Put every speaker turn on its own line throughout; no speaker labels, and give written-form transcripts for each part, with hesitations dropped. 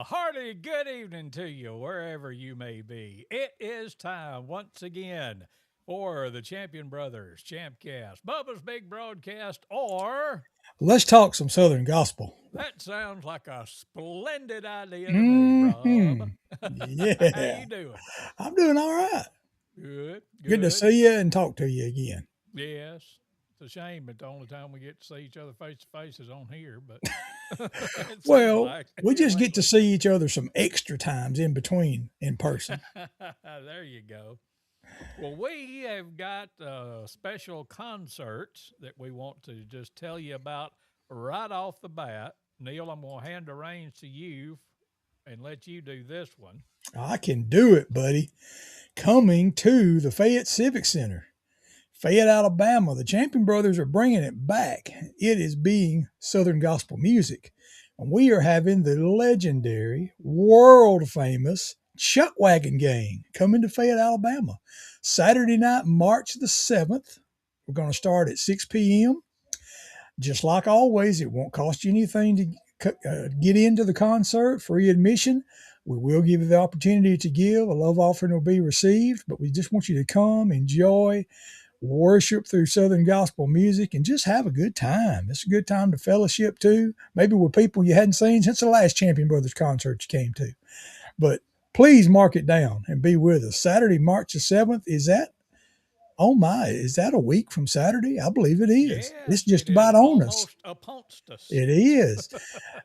A hearty good evening to you, wherever you may be. It is time once again for the Champion Brothers ChampCast, Bubba's Big Broadcast, or
Let's talk some Southern gospel.
that sounds like a splendid idea to me,
Hmm.
Rob. How
Yeah.
you doing?
I'm doing all right.
Good,
Good to
good.
see you and talk to you again.
Yes, it's a shame that the only time we get to see each other face to face is on here, but it seems
Well,
like
we
here
just get to
lately.
see each other some extra times in between in person.
There you go. Well, we have got special concerts that we want to just tell you about right off the bat. Neil, I'm going to hand the reins to you and let you do this one.
I can do it, buddy. Coming to the Fayette Civic Center, Fayette, Alabama. The Champion Brothers are bringing it back. It is being Southern gospel music. And we are having the legendary, world famous Chuck Wagon Gang coming to Fayette, Alabama. Saturday night, March the 7th. We're going to start at 6 p.m. Just like always, it won't cost you anything to get into the concert, free admission. We will give you the opportunity to give. A love offering will be received, but we just want you to come, enjoy, worship through Southern gospel music, and just have a good time. It's a good time to fellowship too, maybe with people you hadn't seen since the last Champion Brothers concert you came to. But please mark it down and be with us. Saturday, March the 7th. Is that, oh my, is that a week from Saturday? I believe it is. It's
Yes,
just
it is
about on us.
almost upon us.
It is.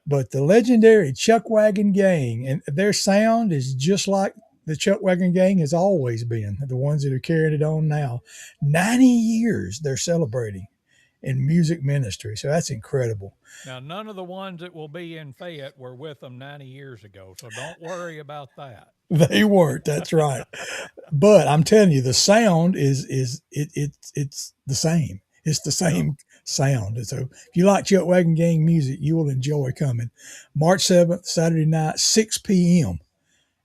But the legendary Chuck Wagon Gang, and their sound is just like the Chuck Wagon Gang has always been, the ones that are carrying it on now. 90 years they're celebrating in music ministry. So that's incredible.
Now, none of the ones that will be in Fayette were with them 90 years ago, so don't worry about that.
They weren't, that's right. But I'm telling you, the sound it's the same. It's the
Yep.
same sound. And so if you like Chuck Wagon Gang music, you will enjoy coming. March 7th, Saturday night, 6 p.m.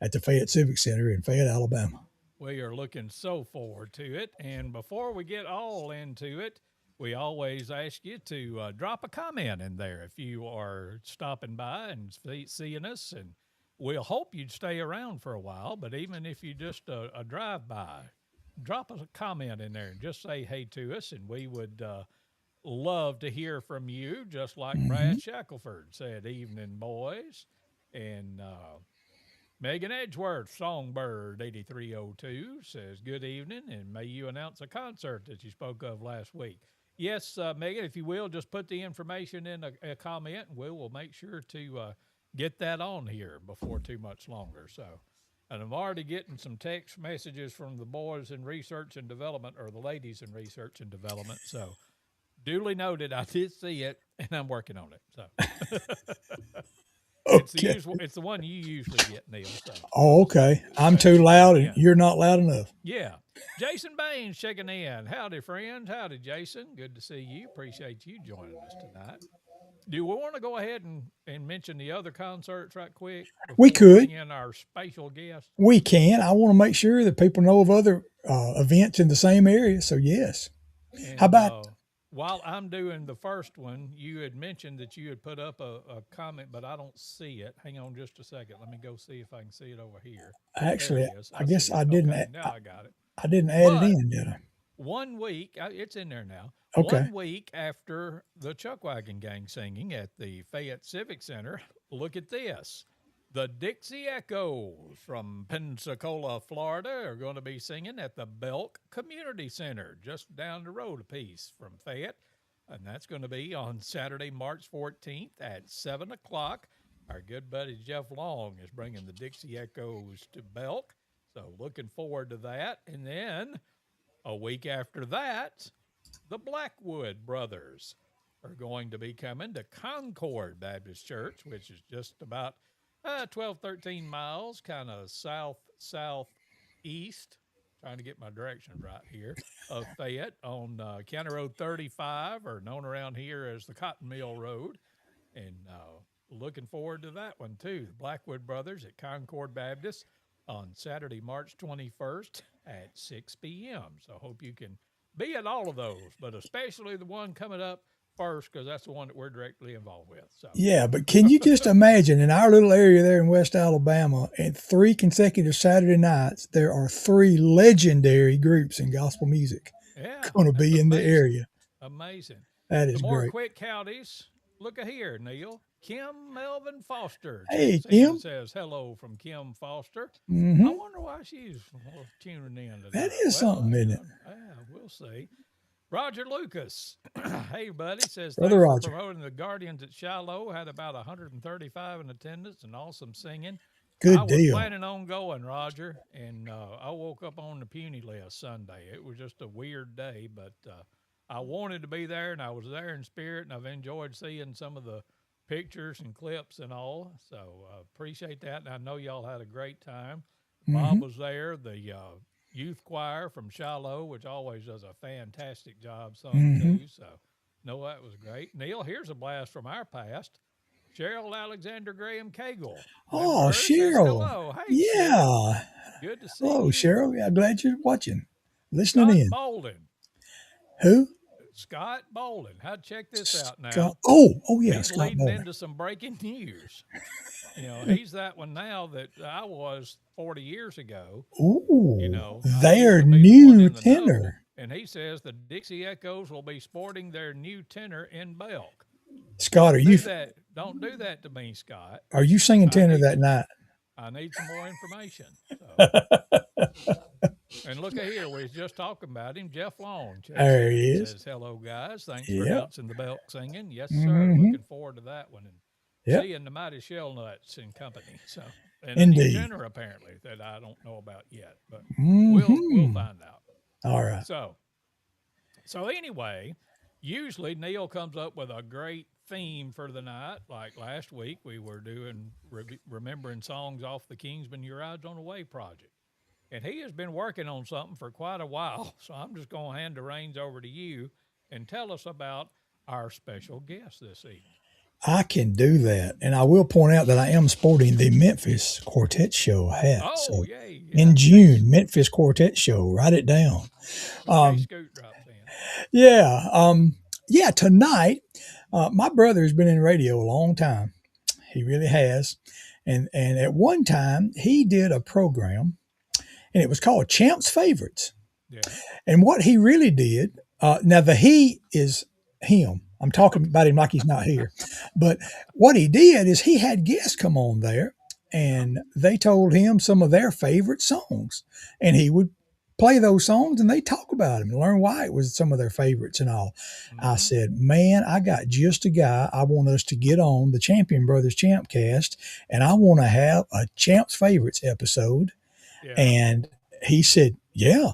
at the Fayette Civic Center in Fayette, Alabama.
We are looking so forward to it. And before we get all into it, we always ask you to drop a comment in there if you are stopping by and seeing us. And we'll hope you'd stay around for a while. But even if you just a drive by, drop us a comment in there and just say hey to us. And we would love to hear from you, just like
Mm-hmm.
Brad Shackelford said, evening, boys. And Megan Edgeworth, Songbird 8302, says, good evening, and may you announce a concert that you spoke of last week. Yes, Megan, if you will, just put the information in a comment, and we will make sure to get that on here before too much longer. So, and I'm already getting some text messages from the boys in research and development, or the ladies in research and development. So, duly noted, I did see it, and I'm working on it. So, it's the
Okay.
usual. It's the one you usually get, Neil. So
Oh, okay. I'm
thanks
too
for
loud
checking
and
in.
you're not loud enough.
Yeah, Jason Baines checking in. Howdy, friends. Howdy, Jason. Good to see you. Appreciate you joining us tonight. Do we want to go ahead and mention the other concerts right quick
We
before we
could.
bring in our special guest?
We can. I want to make sure that people know of other events in the same area. So, yes. How
And
about,
while I'm doing the first one, you had mentioned that you had put up a comment, but I don't see it. Hang on just a second. Let me go see if I can see it over here. There it
actually,
is.
I
I see
guess
it.
I didn't,
Okay, now I got it.
I didn't add it
But
in, did I?
1 week, it's in there now.
Okay.
1 week after the Chuckwagon Gang singing at the Fayette Civic Center, look at this. The Dixie Echoes from Pensacola, Florida, are going to be singing at the Belk Community Center, just down the road a piece from Fayette. And that's going to be on Saturday, March 14th at 7 o'clock. Our good buddy Jeff Long is bringing the Dixie Echoes to Belk. So looking forward to that. And then a week after that, the Blackwood brothers are going to be coming to Concord Baptist Church, which is just about 12, 13 miles, kind of southeast. Trying to get my directions right here of Fayette on County Road 35, or known around here as the Cotton Mill Road. And looking forward to that one too. The Blackwood brothers at Concord Baptist on Saturday, March 21st at 6 p.m. So hope you can be at all of those, but especially the one coming up first because that's the one that we're directly involved with. So
Yeah, but can you just imagine in our little area there in West Alabama, at 3 consecutive Saturday nights, there are 3 legendary groups in gospel music
yeah,
going to
that's
be in the
amazing.
area.
Amazing.
That
Some
is
more
great.
quick howdies. Look at here, Neil. Kim Melvin Foster
Hey,
checks in and
Kim.
says hello from Kim Foster. I
Hmm.
wonder why she's tuning in
That
tonight.
is
Well,
something, isn't it?
yeah, we'll see. Roger Lucas, hey buddy, says
Brother
thanks for
Roger.
promoting the Guardians at Shiloh. Had about 135 in attendance and awesome singing. I
Good
was
deal.
planning on going, Roger, and I woke up on the puny list Sunday. It was just a weird day, but I wanted to be there, and I was there in spirit, and I've enjoyed seeing some of the pictures and clips and all. So appreciate that, and I know y'all had a great time.
Hmm.
Bob was there. The youth choir from Shiloh, which always does a fantastic job, sung
Hmm.
too. So, no, that was great. Neil, here's a blast from our past. Cheryl Alexander Graham Cagle,
Oh,
member, says
Cheryl.
hello. Hey, Cheryl.
Yeah.
Good to see
Hello,
you.
Cheryl. Yeah, glad you're watching, listening
Scott
in.
Bolden.
Who?
Scott Bolden. How'd check this out
Scott.
now?
Oh yeah,
He's
Scott
leading
Bowman.
into some breaking news. He's that one now that I was 40 years ago.
Ooh,
I used
their
to be the one
new
in the know,
tenor.
and he says the Dixie Echoes will be sporting their new tenor in Belk.
Scott,
Don't do that. Don't do that to me, Scott.
are you singing
I
tenor
need
that
some.
night?
I need some more information. So, and look at here, we was just talking about him. Jeff Long checks in
There he
and
is.
says, "Hello, guys. Thanks for
Yep.
announcing the Belk singing. Yes, sir.
Hmm.
Looking forward to that one and
Yep.
seeing the Mighty Shell Nuts in company. So, and a new
Indeed.
tenor apparently that I don't know about yet, but we'll
Hmm.
find out.
All right.
So anyway, usually Neil comes up with a great theme for the night. Like last week, we were doing remembering songs off the Kingsman Your Rides on the Way project, and he has been working on something for quite a while. So I'm just going to hand the reins over to you and tell us about our special guest this evening.
I can do that. And I will point out that I am sporting the Memphis Quartet Show hat.
Oh,
So
yay! Yeah,
in June, Memphis Quartet Show, write it down.
in case
Um,
Scoot drops in.
yeah. Yeah, tonight, my brother has been in radio a long time. He really has. And at one time, he did a program, and it was called Champ's Favorites.
Yeah.
And what he really did, now the he is him. I'm talking about him like he's not here. But what he did is he had guests come on there
Yeah.
and they told him some of their favorite songs. And he would play those songs and they talk about them and learn why it was some of their favorites and all. I
Mm-hmm.
said, man, I got just a guy I want us to get on the Champion Brothers ChampCast, and I want to have a Champ's Favorites episode.
Yeah.
And he said, yeah,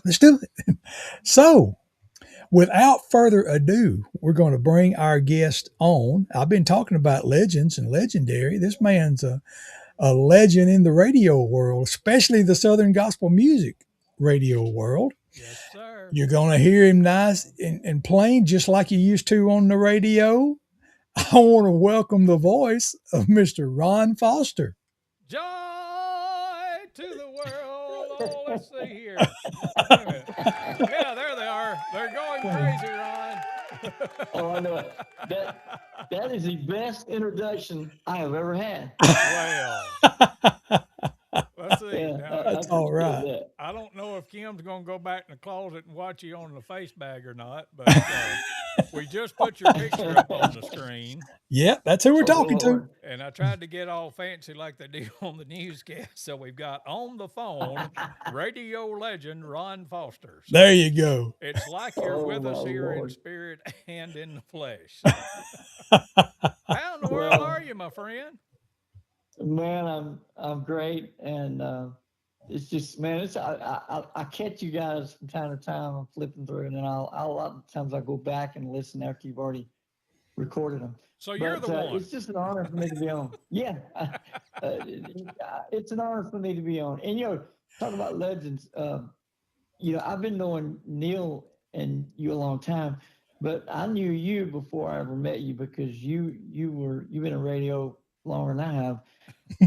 let's do it. So, without further ado, we're going to bring our guest on. I've been talking about legends and legendary. This man's a legend in the radio world, especially the Southern gospel music radio world.
Yes, sir.
You're going to hear him nice and plain, just like you used to on the radio. I want to welcome the voice of Mr. Ron Foster.
Joy to the world. Oh, let's see here. Wait a minute. Yeah, there they are. They're going crazy, Ron.
Oh, I know it. That is the best introduction I have ever had.
Well, let's see.
Yeah,
Now,
I
That's all
appreciate
right.
that.
I don't know if Kim's going to go back in the closet and watch you on the face bag or not, but we just put your picture up on the screen,
Yep, that's who we're
Oh,
talking to.
Lord.
and I tried to get all fancy like they do on the newscast. So we've got on the phone radio legend Ron Foster. So
There you go.
it's like you're
Oh,
with us
my
here in
Lord.
spirit and in the flesh. How in the world
Well,
are you, my friend?
man, I'm great, and it's just, man, it's I catch you guys from time to time. I'm flipping through, and then a lot of times I go back and listen after you've already recorded them.
So you're
But
the one.
it's just an honor for me to be on. Yeah, it's an honor for me to be on. And talk about legends. I've been knowing Neil and you a long time, but I knew you before I ever met you because you've been in radio longer than I have.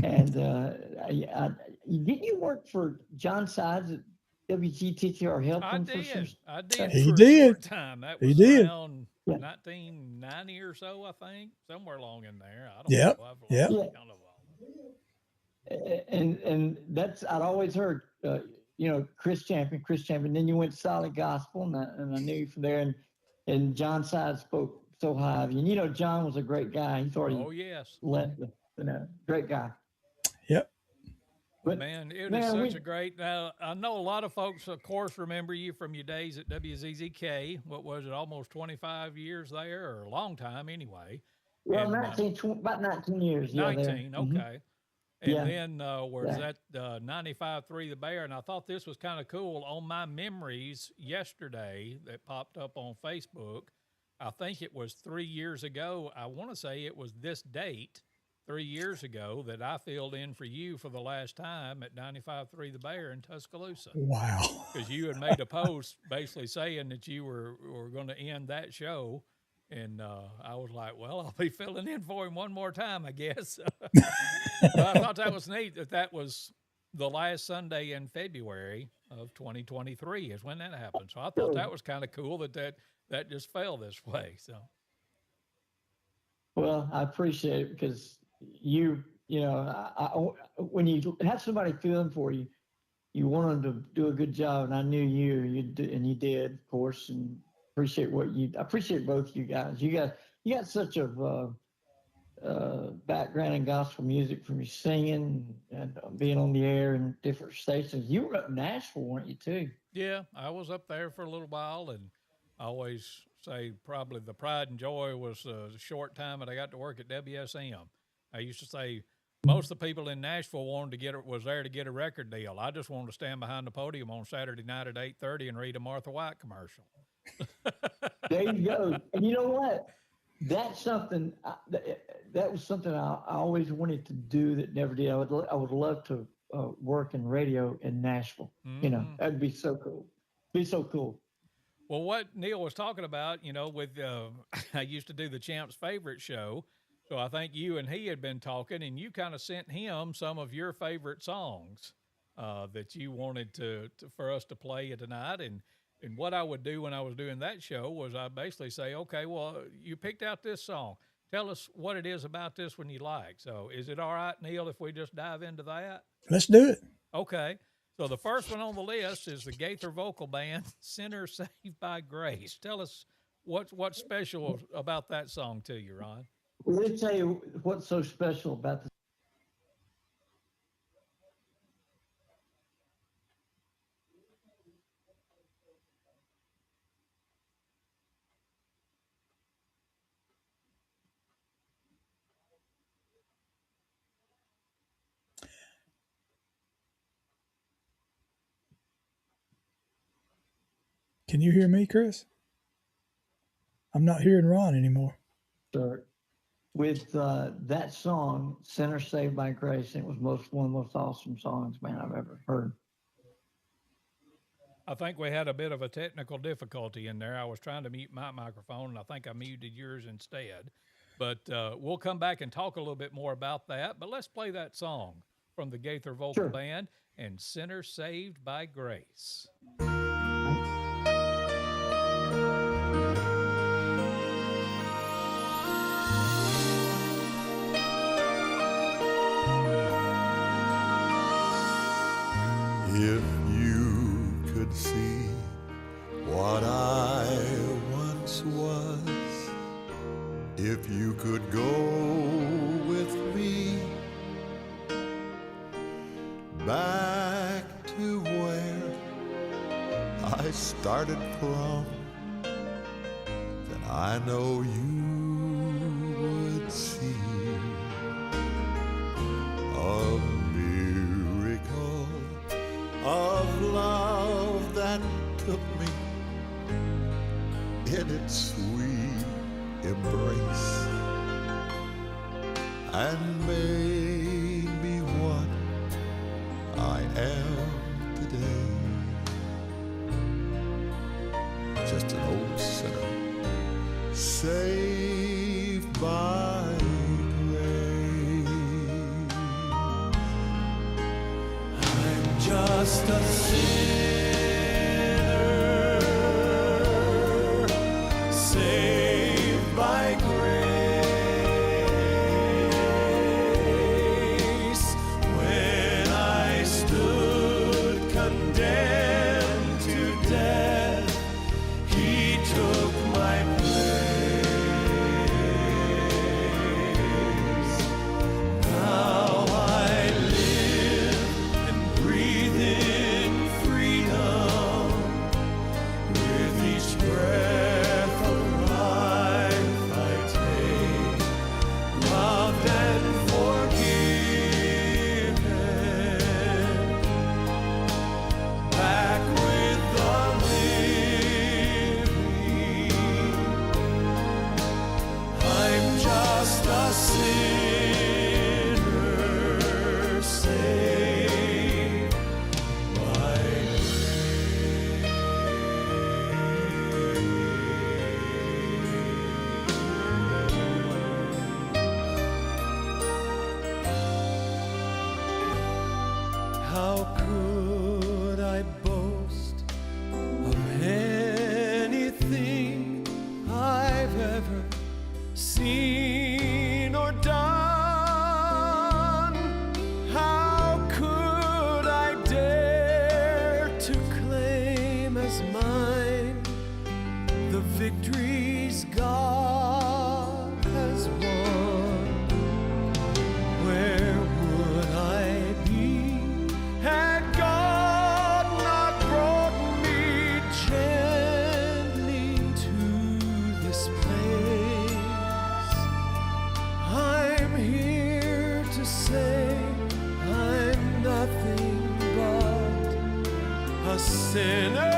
And didn't you work for John Sides at WGTT or help
I
him for some
did. I did
stuff?
He
for a
did.
short time. That
He
was
did.
around
Yeah.
1990 or so, I think, somewhere along in there. I don't
Yep.
know. I've
Yep.
lost
Yeah.
count of all.
And that's I'd always heard, Chris Champion. Then you went to Solid Gospel, and I knew you from there. And John Side spoke so high of you. And John was a great guy. He's already
Oh, yes.
left. Great guy.
Yep.
But man, it is such a great. Now, I know a lot of folks, of course, remember you from your days at WZZK. What was it, almost 25 years there, or a long time anyway?
Well, about 19 years.
19,
yeah,
okay. And
yeah.
then was that 95.3 The Bear? And I thought this was kind of cool. On my memories yesterday that popped up on Facebook, I think it was 3 years ago. I want to say it was this date, 3 years ago, that I filled in for you for the last time at 95.3 The Bear in Tuscaloosa.
Wow.
Because you had made a post basically saying that you were going to end that show. And I was like, well, I'll be filling in for him one more time, I guess. But I thought that was neat that was the last Sunday in February of 2023 is when that happened. So I thought that was kind of cool that just fell this way. So.
Well, I appreciate it because when you have somebody feeling for you, you want them to do a good job. And I knew you did, of course, and I appreciate both you guys. You got such a background in gospel music from your singing and being on the air in different stations. You were up in Nashville, weren't you, too?
Yeah, I was up there for a little while, and I always say probably the pride and joy was the short time that I got to work at WSM. I used to say most of the people in Nashville was there to get a record deal. I just wanted to stand behind the podium on Saturday night at 8:30 and read a Martha White commercial.
There you go. And you know what? That's something that was something I always wanted to do that never did. I would love to work in radio in Nashville.
Mm-hmm.
That'd be so cool. Be so cool.
Well, what Neal was talking about, with I used to do the Champ's Favorite show. So I think you and he had been talking, and you kind of sent him some of your favorite songs that you wanted for us to play tonight. And what I would do when I was doing that show was I'd basically say, okay, well, you picked out this song. Tell us what it is about this one you like. So is it all right, Neal, if we just dive into that?
Let's do it.
Okay. So the first one on the list is the Gaither Vocal Band, Sinner Saved by Grace. Tell us what's special about that song to you, Ron.
Let me tell you what's so special about this.
Can you hear me, Chris? I'm not hearing Ron anymore.
Sure. With that song, Sinner Saved by Grace, it was one of the most awesome songs, man, I've ever heard.
I think we had a bit of a technical difficulty in there. I was trying to mute my microphone, and I think I muted yours instead. But we'll come back and talk a little bit more about that. But let's play that song from the Gaither Vocal Band and Sinner Saved by Grace.
If you could see what I once was, if you could go with me back to where I started from, then I know you would see a miracle of love that took me in its sweet embrace and made me what I am today. Just an old sinner saved by grace. I'm just a sinner saved How could I boast of anything I've ever seen or done? How could I dare to claim as mine the victories God has won? Where would I be had God not brought me gently to this place? I'm here to say I'm nothing but a sinner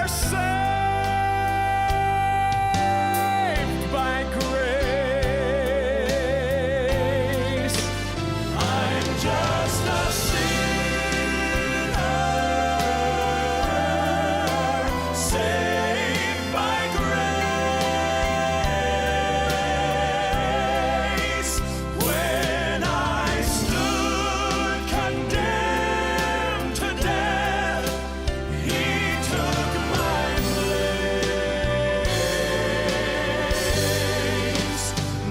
saved by grace. I'm just a sinner saved by grace. When I stood condemned to death, He took my place.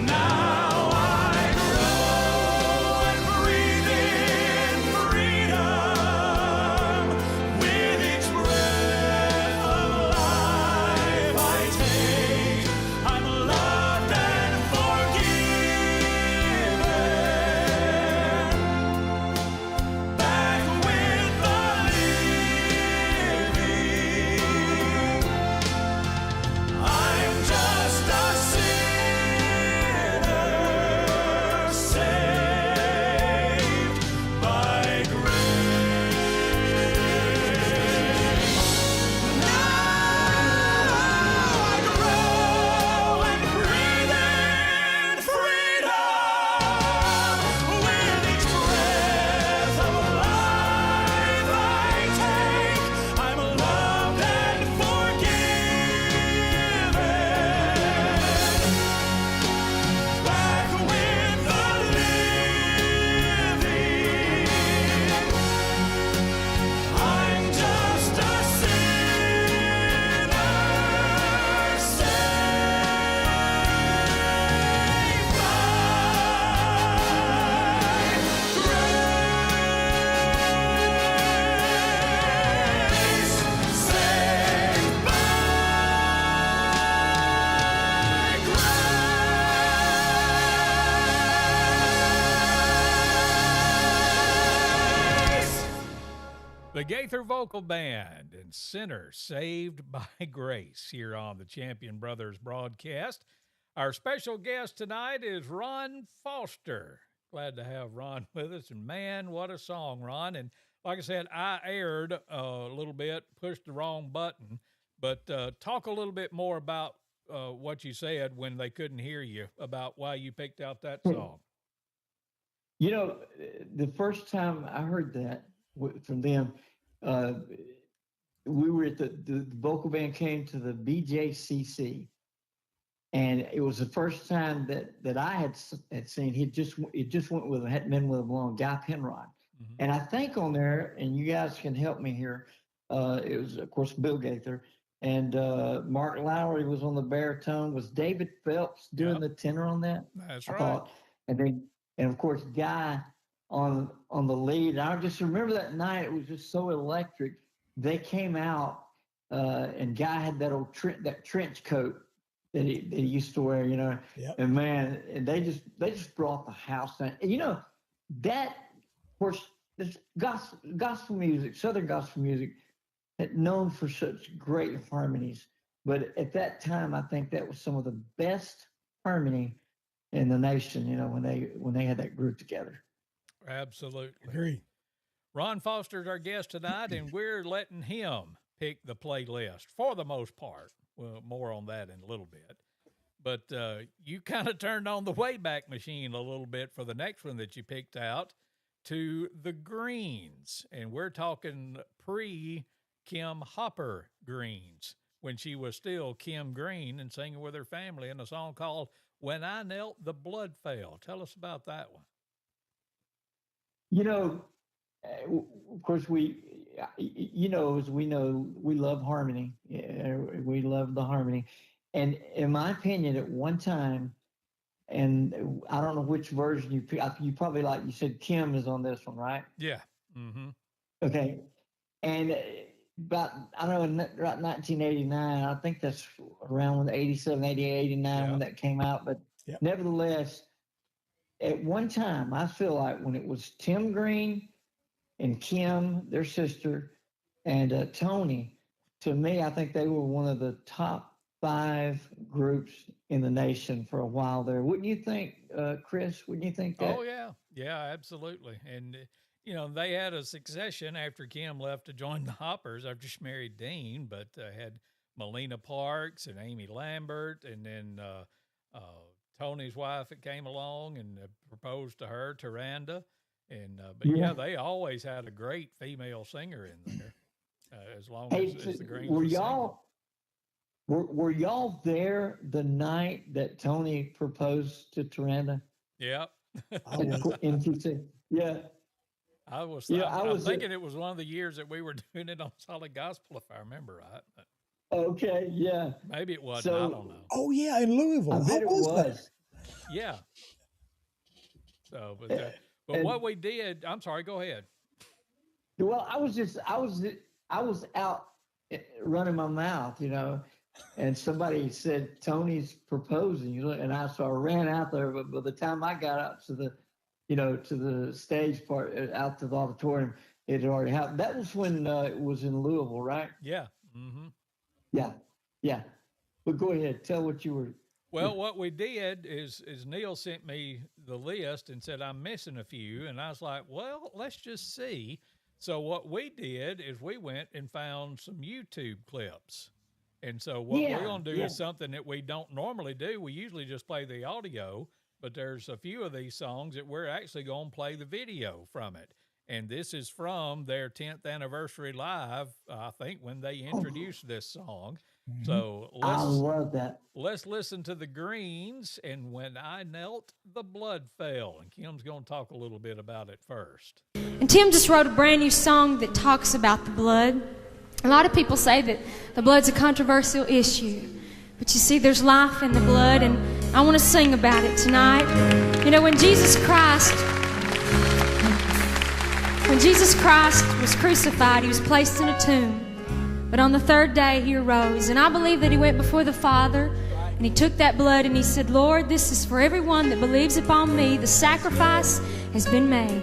Now I grow and breathe in freedom. With each breath of life I take, I'm loved and forgiven. Back with the living. I'm just a sinner saved by grace. Now I grow and breathe in freedom. With each breath of life I take, I'm loved and forgiven. Back with the living. I'm just a sinner saved by grace. Saved by grace.
The Gaither Vocal Band and Sinner Saved by Grace here on the Champion Brothers broadcast. Our special guest tonight is Ron Foster. Glad to have Ron with us. And man, what a song, Ron. And like I said, I erred a little bit, pushed the wrong button. But talk a little bit more about what you said when they couldn't hear you about why you picked out that song.
You know, the first time I heard that from them, uh, we were at the vocal band came to the BJCC, and it was the first time that I had seen. It just went with hadn't been with him long, Guy Penrod, and I think on there, and you guys can help me here. It was of course Bill Gaither, and Mark Lowry was on the baritone. Was David Phelps doing the tenor on that?
That's
I
right.
thought, and of course Guy on the lead. I just remember that night; it was just so electric. They came out, and Guy had that old trench coat that he used to wear, you know.
Yep.
And man, and they just brought the house down. And you know, that of course, this gospel music, Southern gospel music, known for such great harmonies. But at that time, I think that was some of the best harmony in the nation. You know, when they had that group together.
Absolutely.
Agree.
Ron Foster's our guest tonight, and we're letting him pick the playlist for the most part. Well, more on that in a little bit. But you kind of turned on the Wayback Machine a little bit for the next one that you picked out, to the Greens. And we're talking pre-Kim Hopper Greens, when she was still Kim Green and singing with her family in a song called When I Knelt, the Blood Fell. Tell us about that one.
You know, of course, as we know, we love harmony. We love the harmony. And in my opinion, at one time, and I don't know which version you probably like, you said Kim is on this one, right?
Yeah. Mm-hmm.
Okay. And about, I don't know, about 1989, I think that's around when 87, 88, 89 when that came out. But nevertheless, at one time, I feel like when it was Tim Green and Kim, their sister, and Tony, to me, I think they were one of the top 5 groups in the nation for a while there. Wouldn't you think, Chris? Wouldn't you think that?
Oh, yeah. Yeah, absolutely. And, they had a succession after Kim left to join the Hoppers after she married Dean, but had Melina Parks and Amy Lambert, and then Tony's wife that came along and proposed to her, Taranda. And but they always had a great female singer in there, as long as the Greens
were y'all there the night that Tony proposed to Taranda?
Yeah.
In QC? Yeah.
I was thinking it was one of the years that we were doing it on Solid Gospel, if I remember right. But
okay, yeah.
maybe it wasn't. I don't know.
Oh, yeah, in Louisville.
I bet it was.
That?
Yeah. So, but what we did, I'm sorry, go ahead.
Well, I was out running my mouth, and somebody said Tony's proposing, and I ran out there, but by the time I got up to the to the stage part, out to the auditorium, it had already happened. That was when it was in Louisville, right?
Yeah. Mm-hmm.
Yeah. But go ahead, tell what you were.
Well, what we did is Neal sent me the list and said, I'm missing a few. And I was like, well, let's just see. So what we did is we went and found some YouTube clips. And so what we're going to do is something that we don't normally do. We usually just play the audio, but there's a few of these songs that we're actually going to play the video from it. And this is from their 10th anniversary live, I think, when they introduced this song. Mm-hmm. So
I love that.
Let's listen to the Greens and When I Knelt, the Blood Fell. And Kim's going to talk a little bit about it first.
And Tim just wrote a brand new song that talks about the blood. A lot of people say that the blood's a controversial issue. But you see, there's life in the blood, and I want to sing about it tonight. When Jesus Christ was crucified, he was placed in a tomb. But on the 3rd day, he arose. And I believe that he went before the Father, and he took that blood, and he said, Lord, this is for everyone that believes upon me. The sacrifice has been made.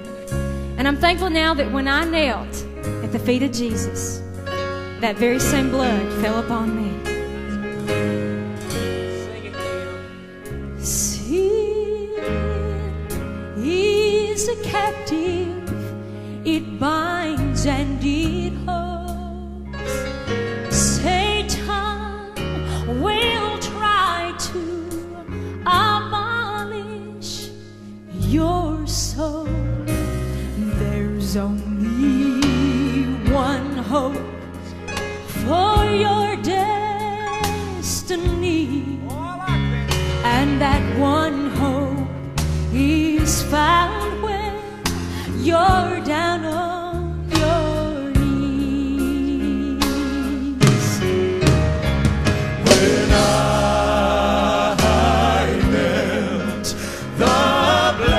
And I'm thankful now that when I knelt at the feet of Jesus, that very same blood fell upon me. Sin is a captive, it binds and it holds. Satan will try to abolish your soul. There's only one hope for your destiny, and that one hope is found when you're down on your knees.
When I knelt, the blood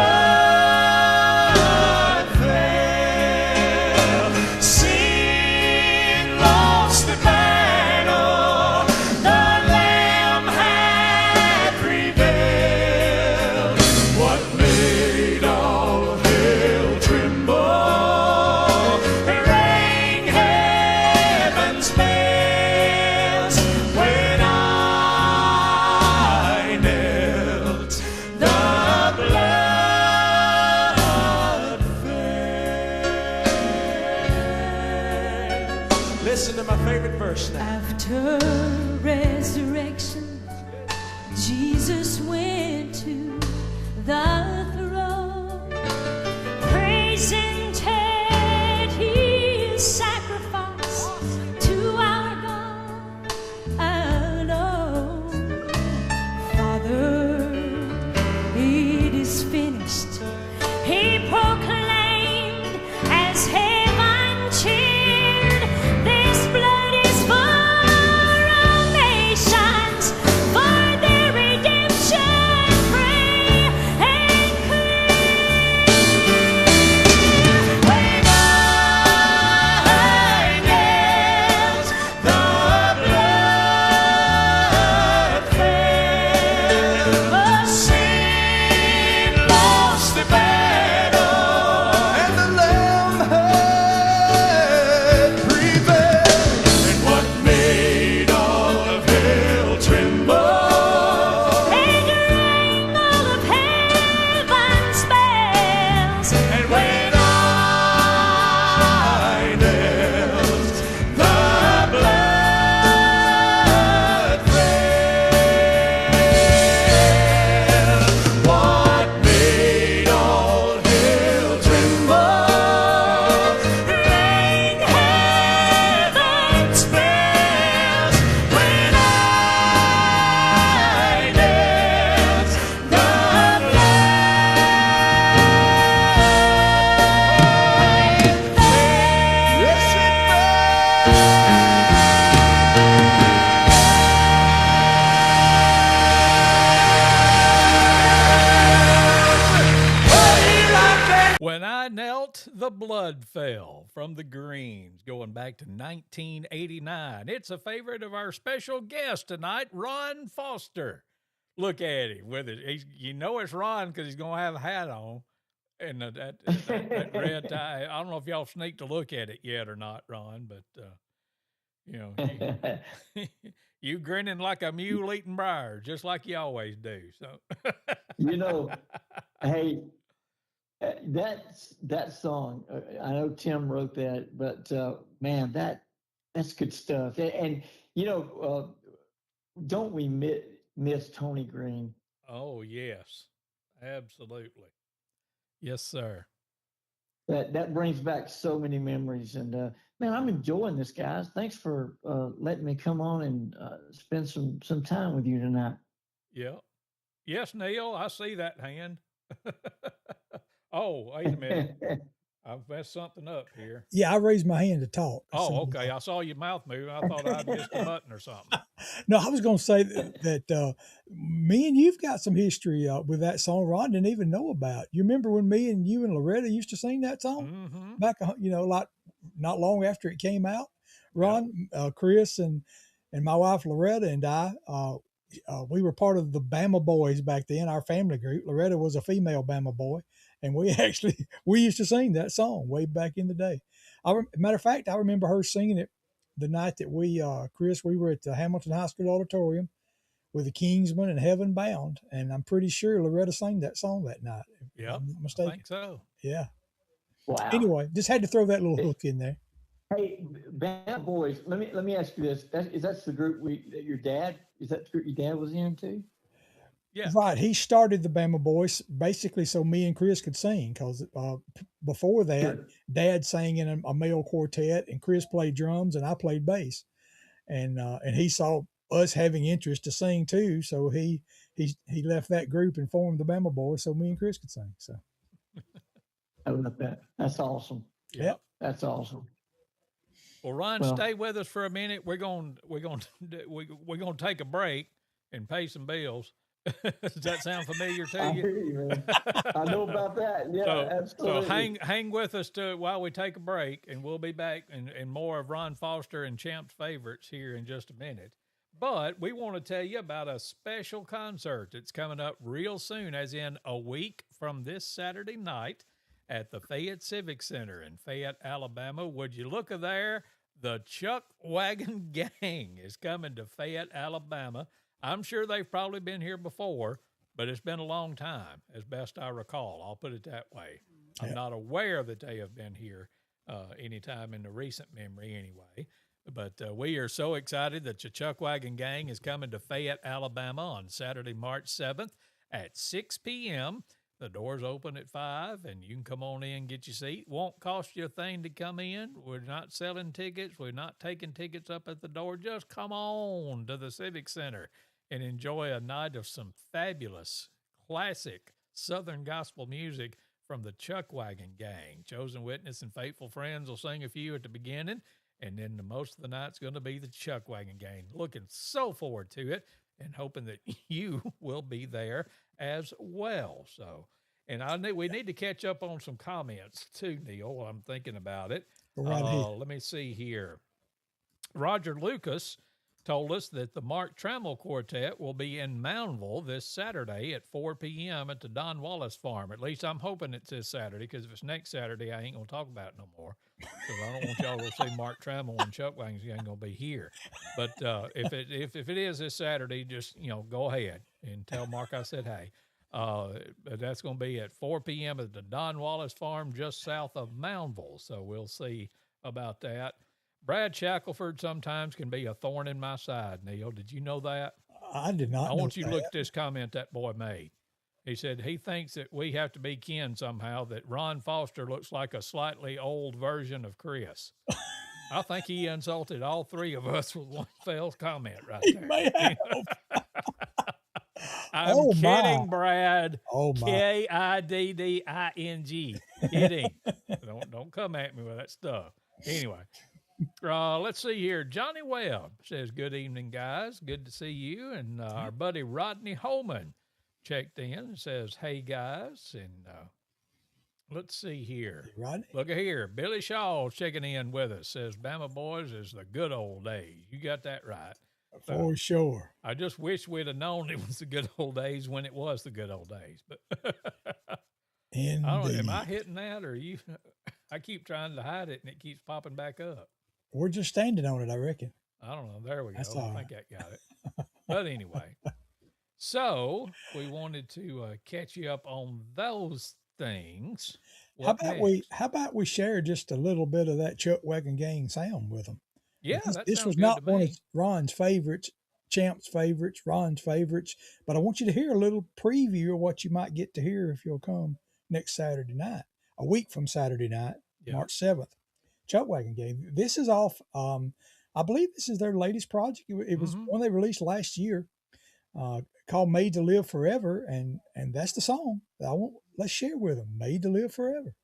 fell. Sin lost the battle. The Lamb had prevailed. What made all hell tremble? Rang heaven's bells. When I knelt, the blood fell. Listen to my favorite verse now.
After resurrection, Jesus went to the throne, presented his sacrifice to our God alone. Father, it is finished, he proclaimed.
When I Knelt, the Blood Fell from the Greens, going back to 1989. It's a favorite of our special guest tonight, Ron Foster. Look at him with it. You know it's Ron because he's going to have a hat on and that red tie. I don't know if y'all sneaked to look at it yet or not, Ron, but, you know, you grinning like a mule eating briars, just like you always do. So,
You know, hey, that song. I know Tim wrote that, but man, that's good stuff. And you know, don't we miss Tony Green?
oh, yes, absolutely. Yes, sir.
That brings back so many memories. And man, I'm enjoying this, guys. Thanks for letting me come on and spend some time with you tonight.
Yeah. Yes, Neil, I see that hand. Oh, wait a minute. I've messed something up here.
Yeah, I raised my hand to talk.
Oh, okay. I saw your mouth move. I thought I'd missed a button or something.
No, I was going to say that me and you've got some history with that song Ron didn't even know about. You remember when me and you and Loretta used to sing that song
Mm-hmm.
back, like not long after it came out?
Yeah.
Ron, Chris, and my wife Loretta and I, we were part of the Bama Boys back then, our family group. Loretta was a female Bama boy, and we used to sing that song way back in the day. Matter of fact, I remember her singing it the night that Chris, we were at the Hamilton High School Auditorium with the Kingsmen and Heaven Bound, and I'm pretty sure Loretta sang that song that night. If
Yep.
I'm not
I
mistaken.
think so.
Yeah.
Wow.
Anyway, just had to throw that little hook in there.
Hey, Bad Boys. Let me ask you this: that's the group that your dad is that the group your dad was in too?
Yeah.
Right. He started the Bama Boys basically so me and Chris could sing because before that,
Sure.
Dad sang in a male quartet and Chris played drums and I played bass. And he saw us having interest to sing too, so he left that group and formed the Bama Boys so me and Chris could sing. So
I love that. That's awesome.
Yep.
That's awesome.
Well, Ron,
Well-
stay with us for a minute. We're gonna take a break and pay some bills. Does that sound familiar to
I
you?
hear you, man. I know about that. Yeah, absolutely.
So hang with us while we take a break, and we'll be back and more of Ron Foster and Champ's favorites here in just a minute. But we want to tell you about a special concert that's coming up real soon, as in a week from this Saturday night at the Fayette Civic Center in Fayette, Alabama. Would you look there? The Chuck Wagon Gang is coming to Fayette, Alabama. I'm sure they've probably been here before, but it's been a long time, as best I recall. I'll put it that way. I'm not aware that they have been here anytime in the recent memory anyway. But we are so excited that the Chuck Wagon Gang is coming to Fayette, Alabama on Saturday, March 7th at 6 p.m. The doors open at 5, and you can come on in and get your seat. Won't cost you a thing to come in. We're not selling tickets. We're not taking tickets up at the door. Just come on to the Civic Center and enjoy a night of some fabulous, classic Southern gospel music from the Chuck Wagon Gang. Chosen Witness and Faithful Friends will sing a few at the beginning, and then most of the night's going to be the Chuck Wagon Gang. Looking so forward to it and hoping that you will be there as well. So, and we need to catch up on some comments too, Neil, while I'm thinking about it. Let me see here. Roger Lucas told us that the Mark Trammell Quartet will be in Moundville this Saturday at 4 p.m. at the Don Wallace Farm. At least I'm hoping it's this Saturday, because if it's next Saturday, I ain't going to talk about it no more, because I don't want y'all to see Mark Trammell and Chuck Wagons ain't going to be here. But if it is this Saturday, just, go ahead and tell Mark I said hey. That's going to be at 4 p.m. at the Don Wallace Farm just south of Moundville, so we'll see about that. Brad Shackelford sometimes can be a thorn in my side, Neil. Did you know that?
I did not.
I want you to look at this comment that boy made. He said he thinks that we have to be kin somehow, that Ron Foster looks like a slightly old version of Chris. I think he insulted all three of us with one fell comment right there.
He may have.
I'm kidding,
my.
Brad.
Oh, my.
Kidding. Kidding. Don't come at me with that stuff. Anyway. Let's see here. Johnny Webb says, good evening, guys. Good to see you. And our buddy Rodney Holman checked in and says, hey, guys. And Let's see here.
Right?
Look at here. Billy Shaw checking in with us. Says, Bama boys is the good old days. You got that right.
For sure.
I just wish we'd have known it was the good old days when it was the good old days. But I don't. Am I
Indeed.
hitting that or you? I keep trying to hide it and it keeps popping back up.
We're just standing on it, I reckon.
I don't know. There we go.
That's
I
all
think that got it. But anyway, so we wanted to catch you up on those things. What next?
How about we share just a little bit of that Chuck Wagon Gang sound with them?
Yeah,
This,
that
this
sounds
was
good
not
to
one
me.
of Ron's favorites, Champ's favorites, Ron's favorites, but I want you to hear a little preview of what you might get to hear if you'll come next Saturday night, a week from Saturday night,
Yeah.
March 7th. Chuck Wagon Gang. This is off. I believe this is their latest project. It was one they released last year, called "Made to Live Forever," and that's the song that I want. Let's share with them. "Made to Live Forever."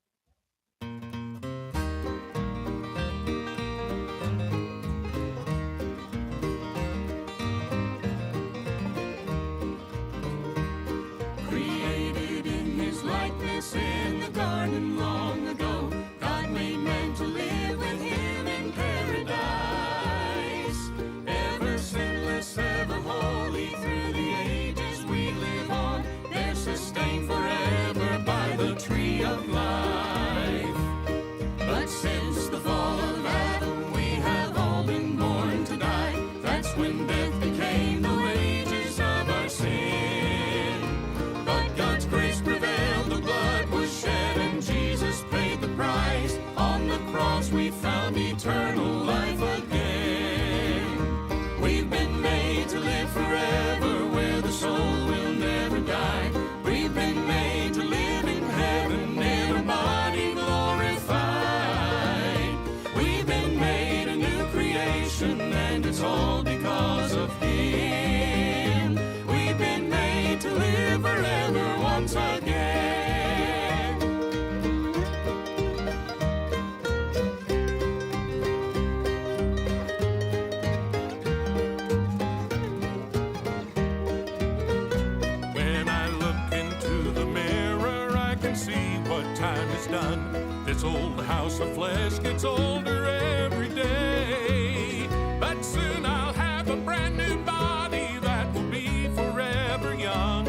Created in his likeness in the garden long ago, God made man to live with him in paradise. Ever sinless, ever holy, through the ages we live on. They're sustained forever by the tree of life. But since the fall of Adam, we have all been born to die. That's when death became the wages of our sin. But God's grace prevailed, the blood was shed, and Jesus paid the price. On the cross we found eternal life again. We've been made to live forever, where the soul will never die. We've been made to live in heaven, in a body glorified. We've been made a new creation, and it's all because of Him. We've been made to live forever once again. When I look into the mirror, I can see what time is done. This old house of flesh gets older every day. But soon I'll have a brand new body that will be forever young.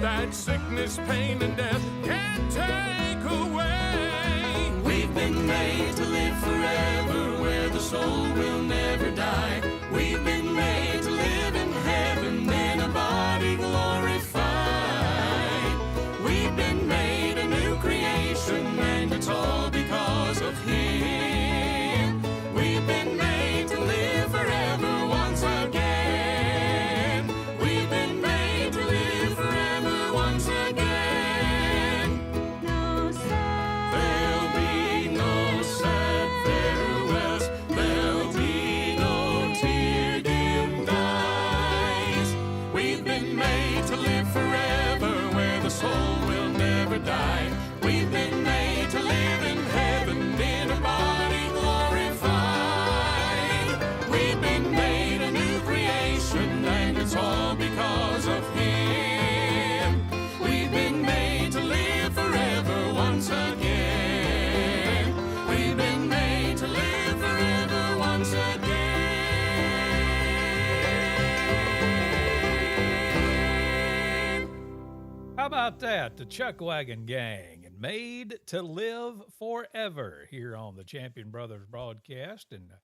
That sickness, pain, and death can't take away. We've been made to live forever, where the soul will never die. We've been made to live in heaven, in a body glorified. We've been made a new creation, and it's all because of Him. We've been made to live forever once again. We've been made to live forever once again. There'll be no sad farewells. There'll be no tear-dimmed eyes. We've been made to live forever, where the soul will never die. We've been made to live in heaven, in a body glorified. We've been made a new creation, and it's all because of Him. We've been made to live forever once again. We've been made to live forever once again.
How about that? The Chuck Wagon Gang and Made to Live Forever here on the Champion Brothers broadcast. And the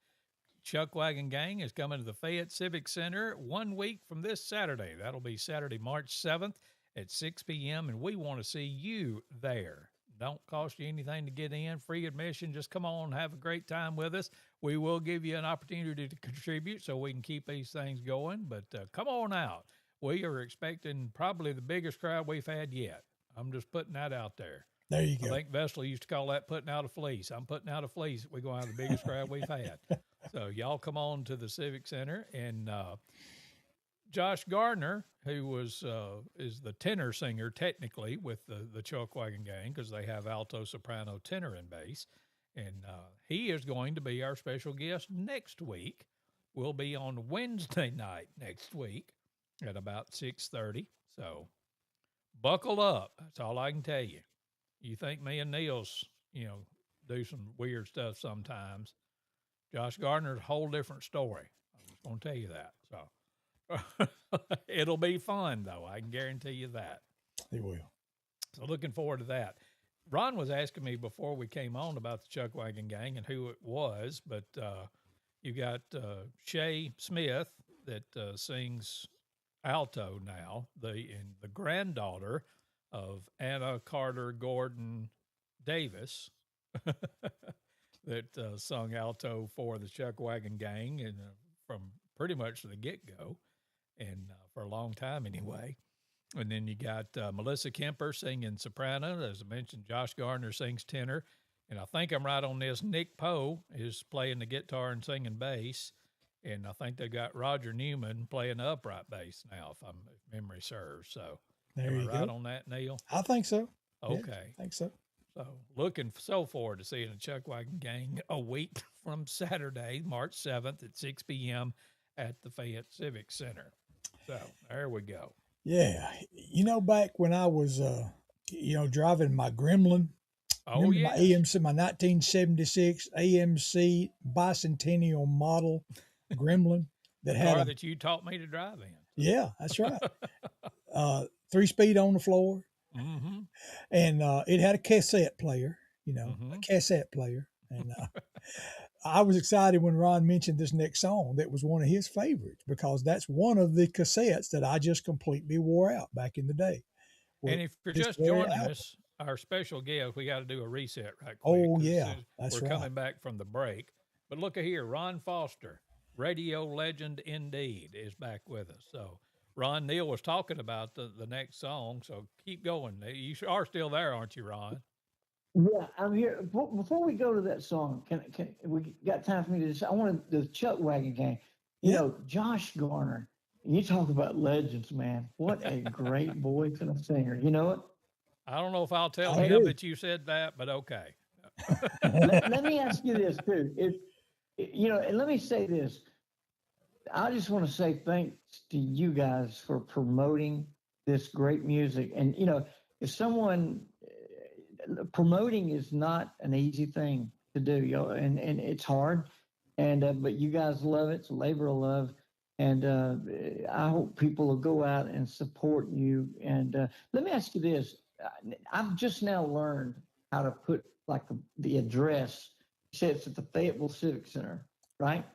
Chuck Wagon Gang is coming to the Fayette Civic Center 1 week from this Saturday. That'll be Saturday, March 7th at 6 p.m. And we want to see you there. Don't cost you anything to get in, free admission. Just come on, have a great time with us. We will give you an opportunity to contribute so we can keep these things going. But come on out. We are expecting probably the biggest crowd we've had yet. I'm just putting that out there.
There you
I
go.
think Vestal used to call that putting out a fleece. I'm putting out a fleece. We're going to have the biggest crowd we've had. So y'all come on to the Civic Center. And Josh Gardner, who is the tenor singer technically with the Chuck Wagon Gang, because they have alto, soprano, tenor, and bass. And he is going to be our special guest next week. We'll be on Wednesday night next week at about 6:30. So buckle up. That's all I can tell you. you think me and Neil's, do some weird stuff sometimes. Josh Gardner's a whole different story. I'm just going to tell you that. So it'll be fun, though. I can guarantee you that.
He will.
So looking forward to that. Ron was asking me before we came on about the Chuck Wagon Gang and who it was, but you got Shay Smith that sings alto now, the granddaughter of Anna Carter Gordon Davis, that sung alto for the Chuck Wagon Gang and from pretty much the get-go, and for a long time anyway. And then you got Melissa Kemper singing soprano. As I mentioned, Josh Gardner sings tenor. And I think I'm right on this. Nick Poe is playing the guitar and singing bass. And I think they got Roger Newman playing the upright bass now, if memory serves. So
There
am
you
I right
go.
on that, Neil?
I think so.
Okay.
Yeah, I think so.
So looking so forward to seeing the Chuck Wagon Gang a week from Saturday, March 7th at 6 p.m. at the Fayette Civic Center. So there we go.
Yeah. Back when I was, driving my Gremlin,
Oh,
remember
yeah.
my AMC, my 1976 AMC bicentennial model Gremlin that had
Car that you taught me to drive in.
yeah, that's right. 3-speed on the floor.
Mm-hmm.
And it had a cassette player, a
Mhm.
cassette player. And I was excited when Ron mentioned this next song that was one of his favorites because that's one of the cassettes that I just completely wore out back in the day.
And if you're
This
just
very
joining
album.
us, our special guest, we got to do a reset right quick.
Oh,
'cause
yeah, that's
we're
right.
coming back from the break. But look at here, Ron Foster, radio legend indeed, is back with us. So, Ron, Neil was talking about the next song, so keep going. You are still there, aren't you, Ron?
Yeah, I'm here. Before we go to that song, can we got time for me to just? I want the Chuck Wagon Gang.
Yeah.
Josh Garner. You talk about legends, man. What a great voice and a singer. You know what?
I don't know if I'll tell
I
him
do.
that you said that, but okay.
Let me ask you this too. And let me say this. I just want to say thanks to you guys for promoting this great music. And if someone promoting is not an easy thing to do, and it's hard. And but you guys love it. It's a labor of love. And I hope people will go out and support you. And let me ask you this. I've just now learned how to put like the address. You said it's at the Fayetteville Civic Center, right?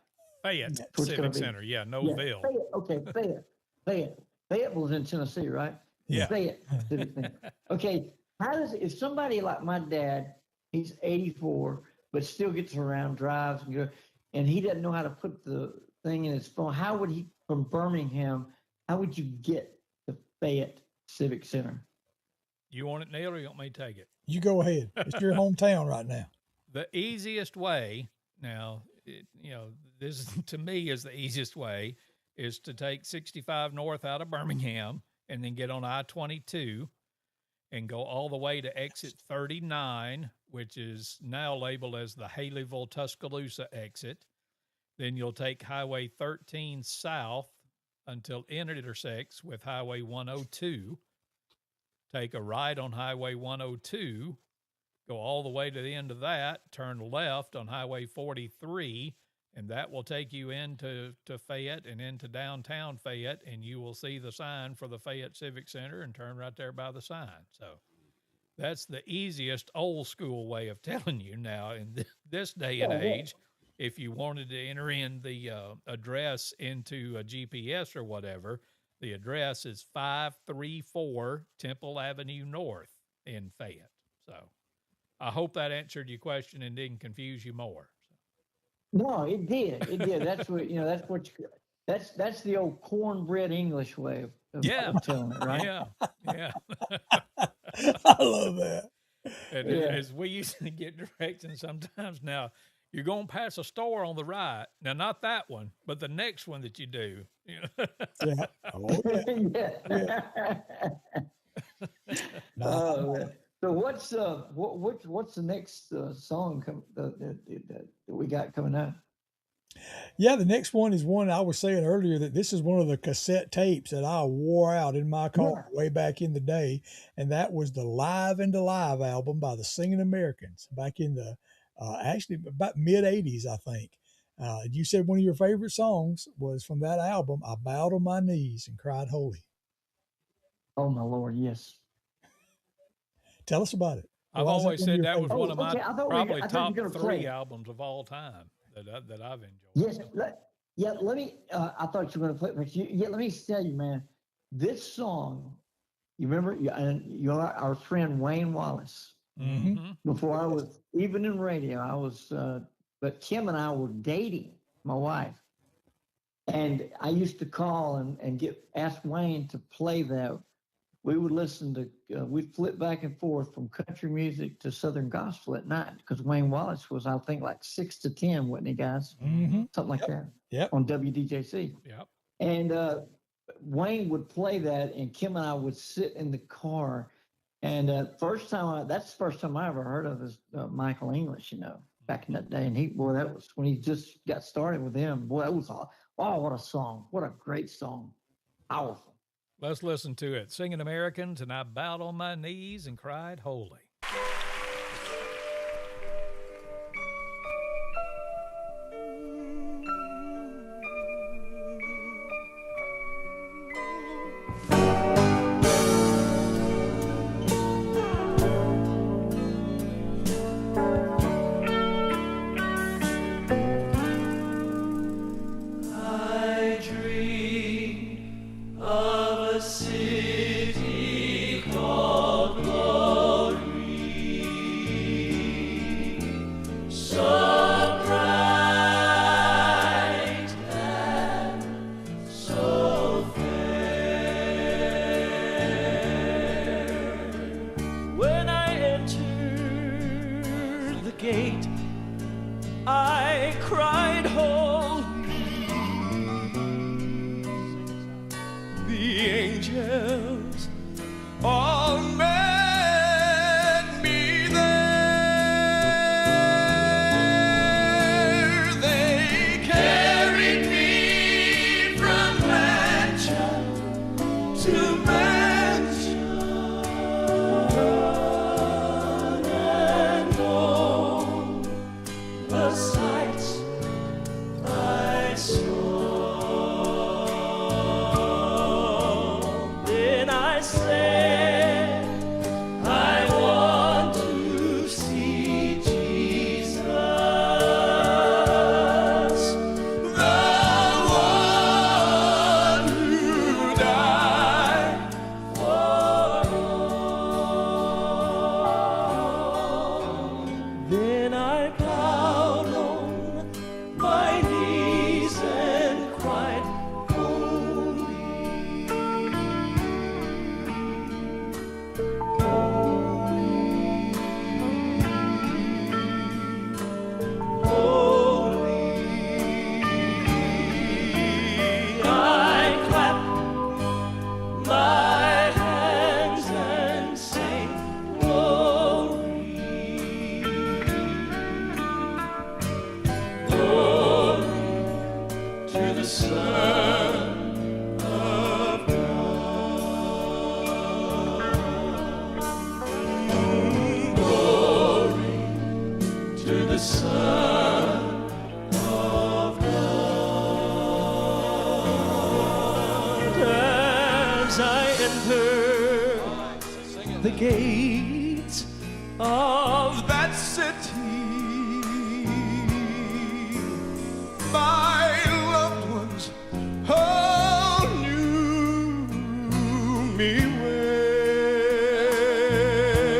Fayette
That's what's gonna
Civic
be.
Center, yeah,
Yeah,
Noville.
Fayette. Okay, Fayette. Fayetteville's in Tennessee, right?
Yeah.
Fayette Civic Center. Okay, if somebody like my dad, he's 84, but still gets around, drives, and he doesn't know how to put the thing in his phone, how would he, from Birmingham, how would you get to Fayette Civic Center?
You want it, Neil, or you want me to take it?
You go ahead. It's your hometown right now.
The easiest way now, this to me is the easiest way is to take 65 north out of Birmingham and then get on I-22 and go all the way to exit 39, which is now labeled as the Haleyville Tuscaloosa exit. Then you'll take Highway 13 south until it intersects with Highway 102. Take a right on Highway 102, go all the way to the end of that, turn left on Highway 43, and that will take you into Fayette and into downtown Fayette, and you will see the sign for the Fayette Civic Center and turn right there by the sign. So that's the easiest old school way of telling you now in this day and age. If you wanted to enter in the address into a GPS or whatever, the address is 534 Temple Avenue North in Fayette. So I hope that answered your question and didn't confuse you more.
No, it did. It did. That's what that's the old cornbread English way of telling it, right?
Yeah.
I love that.
And
Yeah.
as we used to get directions sometimes now, you're going to pass a store on the right. Now, not that one, but the next one that you do.
Yeah. Oh, yeah.
Oh, man. So what's the next song that we got coming up?
Yeah, the next one is one I was saying earlier that this is one of the cassette tapes that I wore out in my car way back in the day, and that was the Live and Alive album by the Singing Americans back in the actually about mid '80s, I think. You said one of your favorite songs was from that album. I bowed on my knees and cried holy.
Oh my Lord, yes.
Tell us about it.
I've
Why is
always
one of
said
your
that was
favorites?
one of my
Okay,
probably
I thought
top
you were gonna
three
play.
albums of all time that I've enjoyed.
Yes, let me. I thought you were going to play, but let me tell you, man. This song, you remember, you're our friend Wayne Wallace.
Mm-hmm.
Before I was even in radio, but Kim and I were dating, my wife, and I used to call and ask Wayne to play that. We would listen to, we'd flip back and forth from country music to Southern gospel at night because Wayne Wallace was, I think, like 6 to 10, wasn't he, guys?
Mm-hmm.
Something like that.
Yep.
On WDJC.
Yep.
And Wayne would play that, and Kim and I would sit in the car. And that's the first time I ever heard of is Michael English, back in that day. And that was when he just got started with him. Boy, that was what a song. What a great song. Powerful.
Let's listen to it. Singing Americans, and I bowed on my knees and cried holy.
The gates of that city, my loved ones all knew me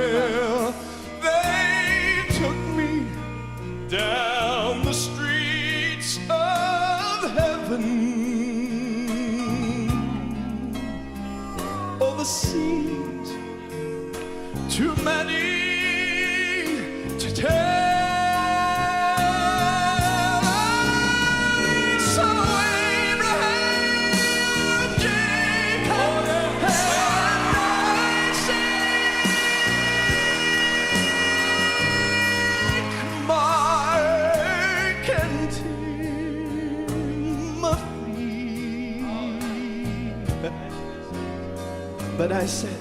well. They took me down the streets of heaven. Oh, the seas too many to tell. But I said,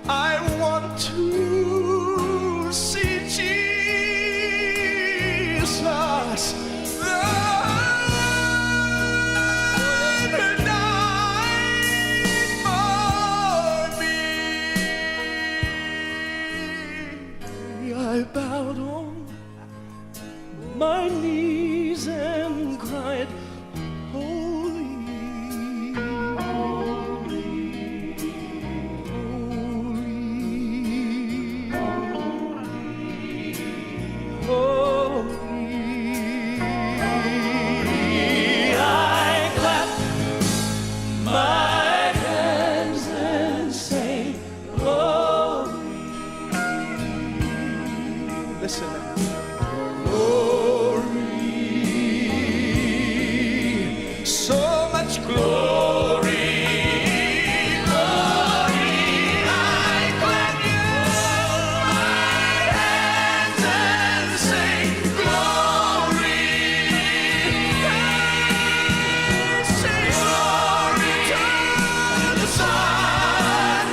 I want to see Jesus. The night for me. I bowed on my knees and cried, holy, holy, holy, holy. I clapped my hands and sang, glory. Listen now. Glory, so much glory, glory. I clap my hands and sing glory, and sing glory to the Son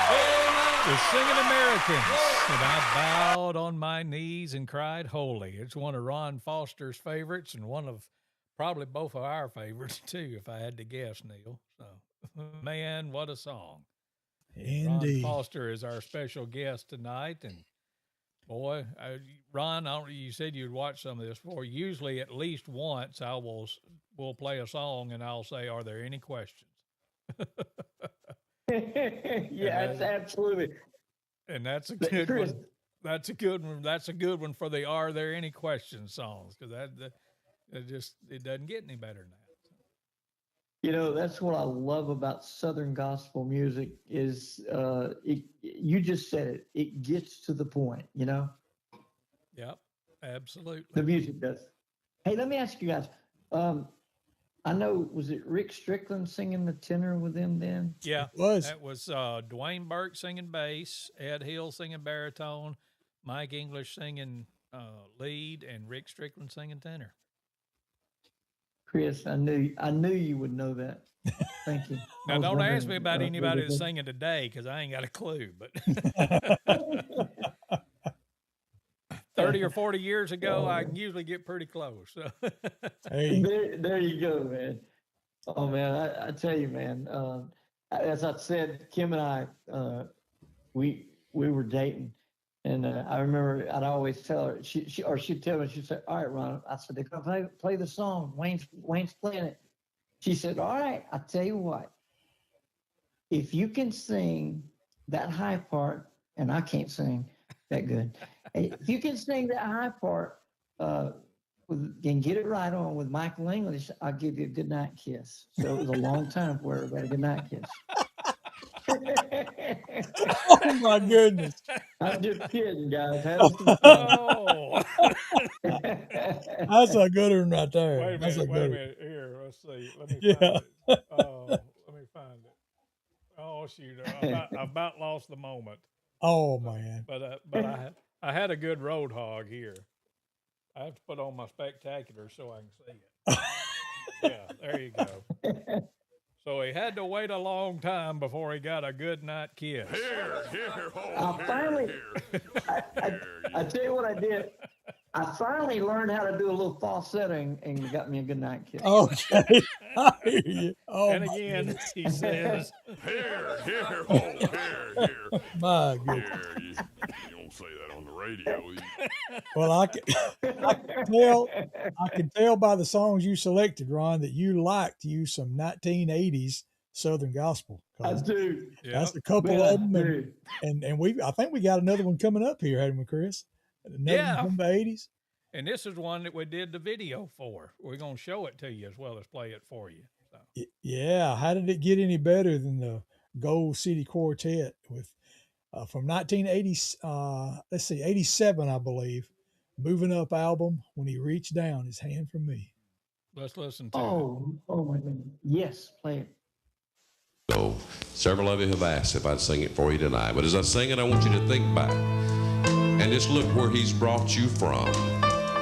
of
The Singing Americans, and I bowed on my knees and cried holy. It's one of Ron Foster's favorites and one of probably both of our favorites too, if I had to guess, Neil. So, man, what a song.
Indeed.
Ron Foster is our special guest tonight. And boy, Ron, you said you'd watch some of this before. Usually at least once we'll play a song and I'll say, are there any questions?
Yes, absolutely.
And that's a
But
good
Chris,
one. That's a good one. That's a good one for the "Are There Any Questions" songs, because it doesn't get any better than that.
that's what I love about Southern gospel music is you just said it. It gets to the point,
Yep, absolutely.
the music does. Hey, let me ask you guys. I know, was it Rick Strickland singing the tenor with them then?
Yeah,
It was.
that was Dwayne Burke singing bass, Ed Hill singing baritone, Mike English singing lead, and Rick Strickland singing tenor.
Chris, I knew you would know that. Thank you.
Now, don't ask me about anybody that's singing today, because I ain't got a clue. But 30 or 40 years ago, I can usually get pretty close. So.
Hey,
There you go, man. Oh man, I tell you, man. As I said, Kim and I, we were dating, and I remember I'd always tell her she'd tell me, she'd say, "All right, Ron." I said, "They're gonna play the song. Wayne's playing it." She said, "All right. I tell you what. If you can sing that high part, and I can't sing that good. If you can sing that high part and get it right on with Michael English, I'll give you a goodnight kiss." So it was a long time for her to get a goodnight kiss.
oh my goodness.
I'm just kidding, guys. Have some fun.
Oh.
That's a good one right there.
Wait a
That's
minute.
a
Wait a
good
minute. Here, let's see. Let me
Yeah.
find it. Let me find it. Oh shoot! I about lost the moment.
Oh man.
But I had a good road hog here. I have to put on my spectacular so I can see it. Yeah, there you go. So he had to wait a long time before he got a good night kiss.
Here,
I finally, I tell you what I did. I finally learned how to do a little falsetto and got me a good night kiss.
Okay. I hear you. Oh,
And
my
again,
goodness.
he says,
here.
My goodness.
Here, you don't say that on the radio.
Well, I can tell by the songs you selected, Ron, that you like to use some 1980s Southern gospel.
I do.
That's a couple
Man,
of them, and I think we got another one coming up here, hadn't we, Chris? Another
Yeah.
one from the 80s.
and this is one that we did the video for. We're going to show it to you as well as play it for you. So.
Yeah. How did it get any better than the Gold City Quartet with from 1980? Let's see, 87, I believe. Moving Up album. When he reached down his hand from me.
Let's listen to it.
Oh my goodness. Yes, play it.
So several of you have asked if I'd sing it for you tonight. But as I sing it, I want you to think back and just look where he's brought you from,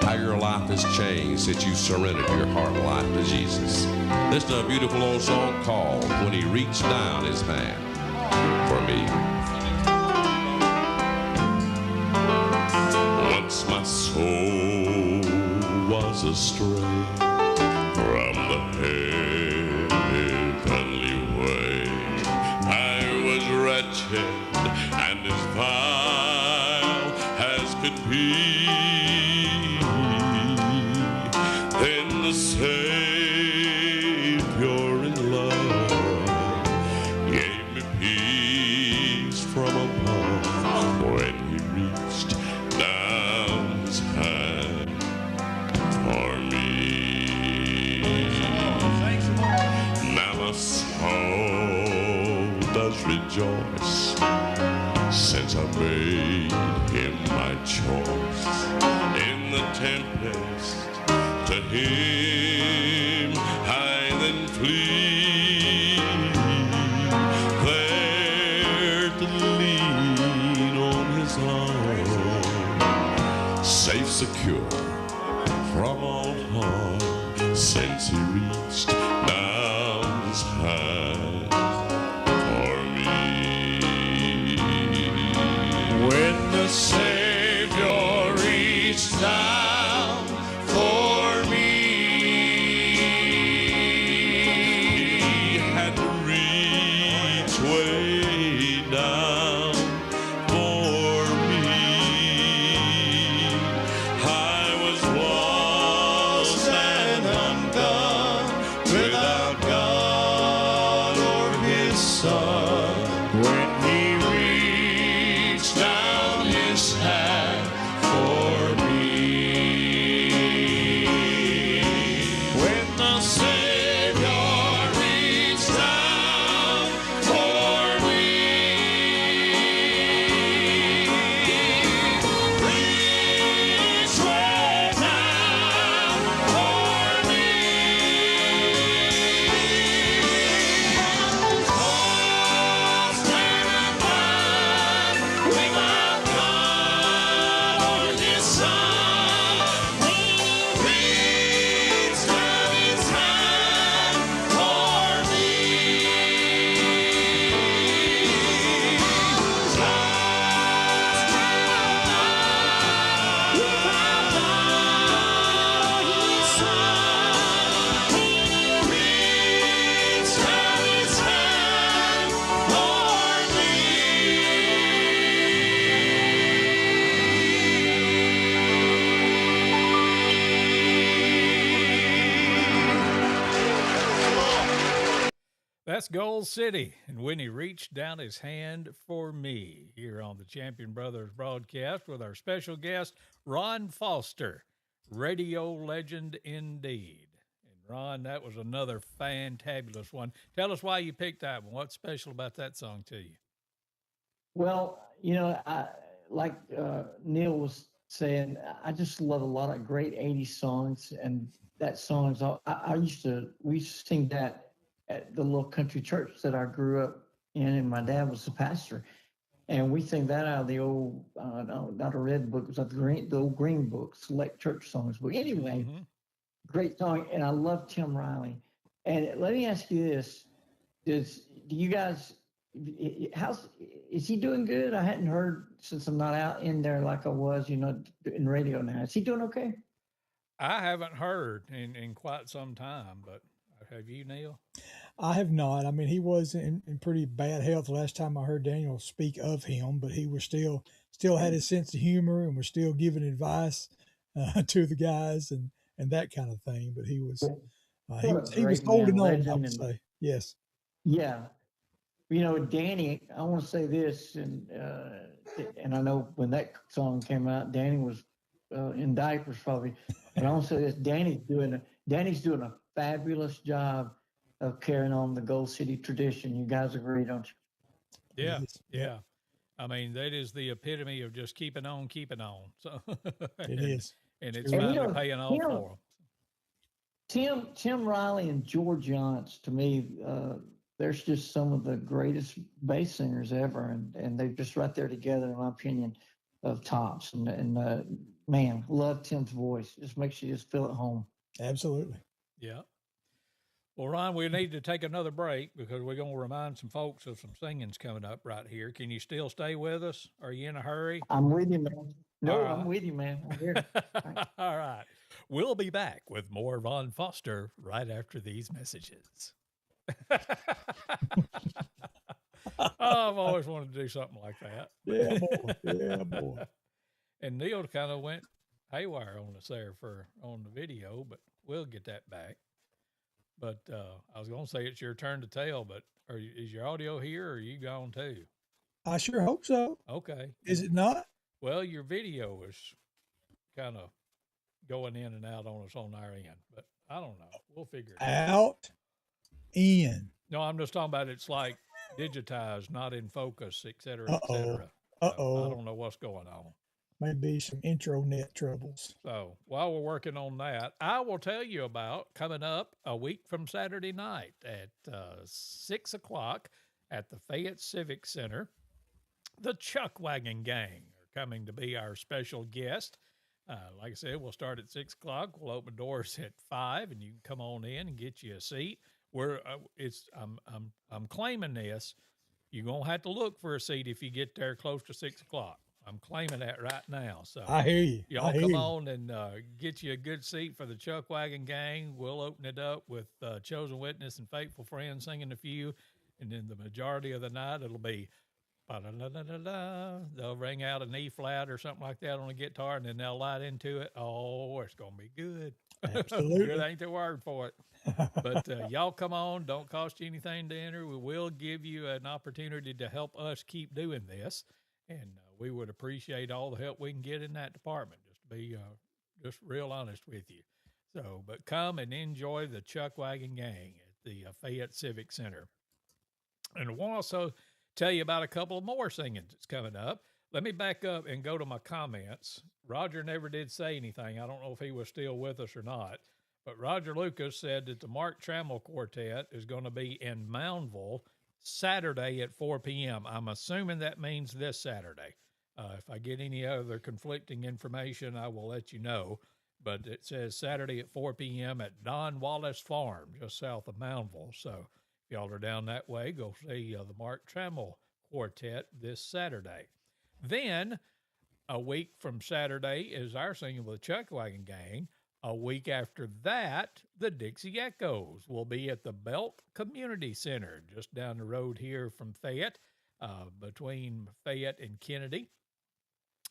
how your life has changed since you surrendered your heart and life to Jesus. Listen to a beautiful old song called When He Reached Down His Hand for Me. Once my soul was astray from the heavenly way. I was wretched and as vile as could be. Then the Savior in love gave me peace from above when He reached down His hand for me. Now my soul does rejoice since I made Him my choice. In the tempest to Him I then flee, there to lean on His arm, safe, secure from all harm, since He reached down His hand for me. When the Savior reached down for me, He had to reach way down for me. I was lost and undone, without God or His Son, when He reached down His hand for me. When the Savior reached down for me, reached way down for me. Lost and undone, without God or His Son, reached down His hand for me. Lost and undone, without God or His Son, reached down His hand for
That's Gold City, and when he reached down his hand for me, here on the Champion Brothers broadcast with our special guest, Ron Foster, radio legend indeed. And Ron, that was another fantabulous one. Tell us why you picked that one. What's special about that song to you?
Well, like Neil was saying, I just love a lot of great 80s songs, and that song's we used to sing that at the little country church that I grew up in, and my dad was the pastor. And we sing that out of the old, no, not a red book, it was the old green book, Select Church Songs book. Anyway, great song, and I love Tim Riley. And let me ask you this: do you guys? Is he doing good? I hadn't heard since I'm not out in there like I was, in radio now. Is he doing okay?
I haven't heard in quite some time, but have you, Neil?
I have not. I mean, he was in pretty bad health last time I heard Daniel speak of him, but he was still had his sense of humor and was still giving advice to the guys and that kind of thing. But he was holding on, I would say. Yes.
Yeah. Danny, I want to say this, and I know when that song came out, Danny was in diapers probably, but I want to say this: Danny's doing a fabulous job of carrying on the Gold City tradition. You guys agree, don't you?
Yeah, yeah. I mean, that is the epitome of just keeping on. So
it is,
and it's finally paying off for them.
Tim Riley and George Yance, to me, there's just some of the greatest bass singers ever, and they're just right there together, in my opinion. of tops, and man, love Tim's voice. Just makes you just feel at home.
Absolutely.
Yeah. Well, Ron, we need to take another break because we're going to remind some folks of some singings coming up right here. Can you still stay with us? Are you in a hurry?
I'm with you, man. No,
All right.
I'm with you, man. I'm here.
All right. We'll be back with more Ron Foster right after these messages. I've always wanted to do something like that.
Yeah, boy. Yeah, boy.
And Neil kind of went haywire on us there on the video, but we'll get that back. But I was going to say it's your turn to tell, but is your audio here or are you gone too?
I sure hope so.
Okay.
Is it not?
Well, your video is kind of going in and out on us on our end, but I don't know. We'll figure it out.
Out, in.
No, I'm just talking about it's like digitized, not in focus, et cetera, et
Uh-oh.
cetera.
Uh-oh.
I don't know what's going on.
Maybe some intranet troubles.
So while we're working on that, I will tell you about coming up a week from Saturday night at 6 o'clock at the Fayette Civic Center. The Chuck Wagon Gang are coming to be our special guest. Like I said, we'll start at 6 o'clock. We'll open doors at 5, and you can come on in and get you a seat. I'm claiming this. You're gonna have to look for a seat if you get there close to 6 o'clock. I'm claiming that right now. So
I hear you.
y'all come on and get you a good seat for the Chuck Wagon Gang. We'll open it up with Chosen Witness and Faithful Friends singing a few, and then the majority of the night it'll be ba-da-da-da-da-da. They'll ring out an E flat or something like that on a guitar, and then they'll light into it. Oh, it's gonna be good.
Absolutely.
Good ain't the word for it. But y'all come on. Don't cost you anything to enter. We will give you an opportunity to help us keep doing this, and we would appreciate all the help we can get in that department. Just to be just real honest with you. So, but come and enjoy the Chuck Wagon Gang at the Fayette Civic Center, and we'll also tell you about a couple of more singings that's coming up. Let me back up and go to my comments. Roger never did say anything. I don't know if he was still with us or not, but Roger Lucas said that the Mark Trammell Quartet is going to be in Moundville Saturday at 4 p.m. I'm assuming that means this Saturday. If I get any other conflicting information, I will let you know. But it says Saturday at 4 p.m. at Don Wallace Farm, just south of Moundville. So if y'all are down that way, go see the Mark Trammell Quartet this Saturday. Then a week from Saturday is our singing with the Chuck Wagon Gang. A week after that, the Dixie Echoes will be at the Belk Community Center, just down the road here from Fayette, between Fayette and Kennedy.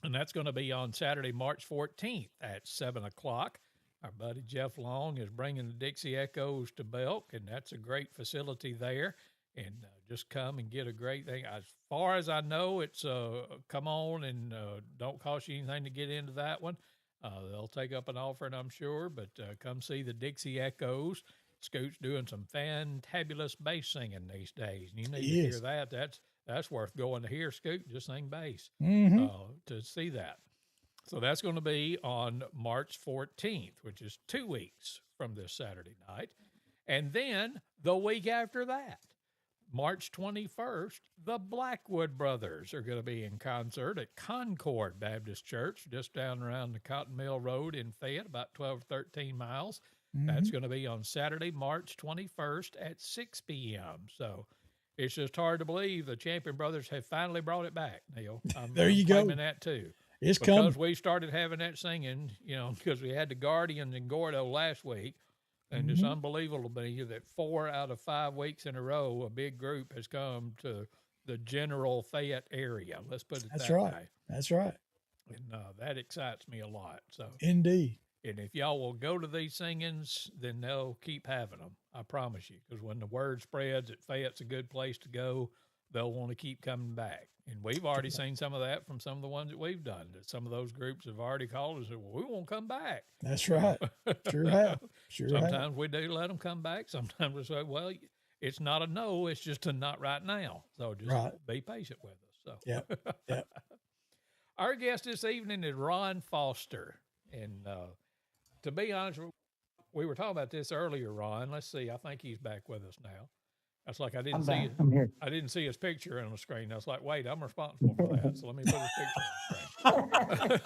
And that's going to be on Saturday, March 14th at 7 o'clock. Our buddy Jeff Long is bringing the Dixie Echoes to Belk, and that's a great facility there. And just come and get a great thing. As far as I know, it's come on and don't cost you anything to get into that one. They'll take up an offering, I'm sure, but come see the Dixie Echoes. Scoot's doing some fantabulous bass singing these days. You need to hear that. That's worth going to hear Scoot just sing bass to see that. So that's going to be on March 14th, which is 2 weeks from this Saturday night. And then the week after that, March 21st, the Blackwood Brothers are going to be in concert at Concord Baptist Church, just down around the Cotton Mill Road in Fayette, about 12 or 13 miles. That's going to be on Saturday, March 21st at 6 p.m. So it's just hard to believe the Champion Brothers have finally brought it back, Neil. I'm claiming that too.
It's
because
coming.
we started having that singing, because we had the Guardians and Gordo last week. And it's unbelievable to me that 4 out of 5 weeks in a row, a big group has come to the general Fayette area. Let's put it that way.
That's right.
And that excites me a lot. So
Indeed.
And if y'all will go to these singings, then they'll keep having them. I promise you. Because when the word spreads that Fayette's a good place to go, they'll want to keep coming back. And we've already seen some of that from some of the ones that we've done. That some of those groups have already called and said, well, we won't come back.
That's right. Sure have.
Sometimes we do let them come back. Sometimes we say, well, it's not a no. It's just a not right now. So just be patient with us. So
Yep.
Our guest this evening is Ron Foster. And to be honest, we were talking about this earlier, Ron. Let's see. I think he's back with us now. That's like I
I'm
didn't
back.
see
I'm here.
I didn't see his picture on the screen. I was like, wait, I'm responsible for that. So let me put his picture on the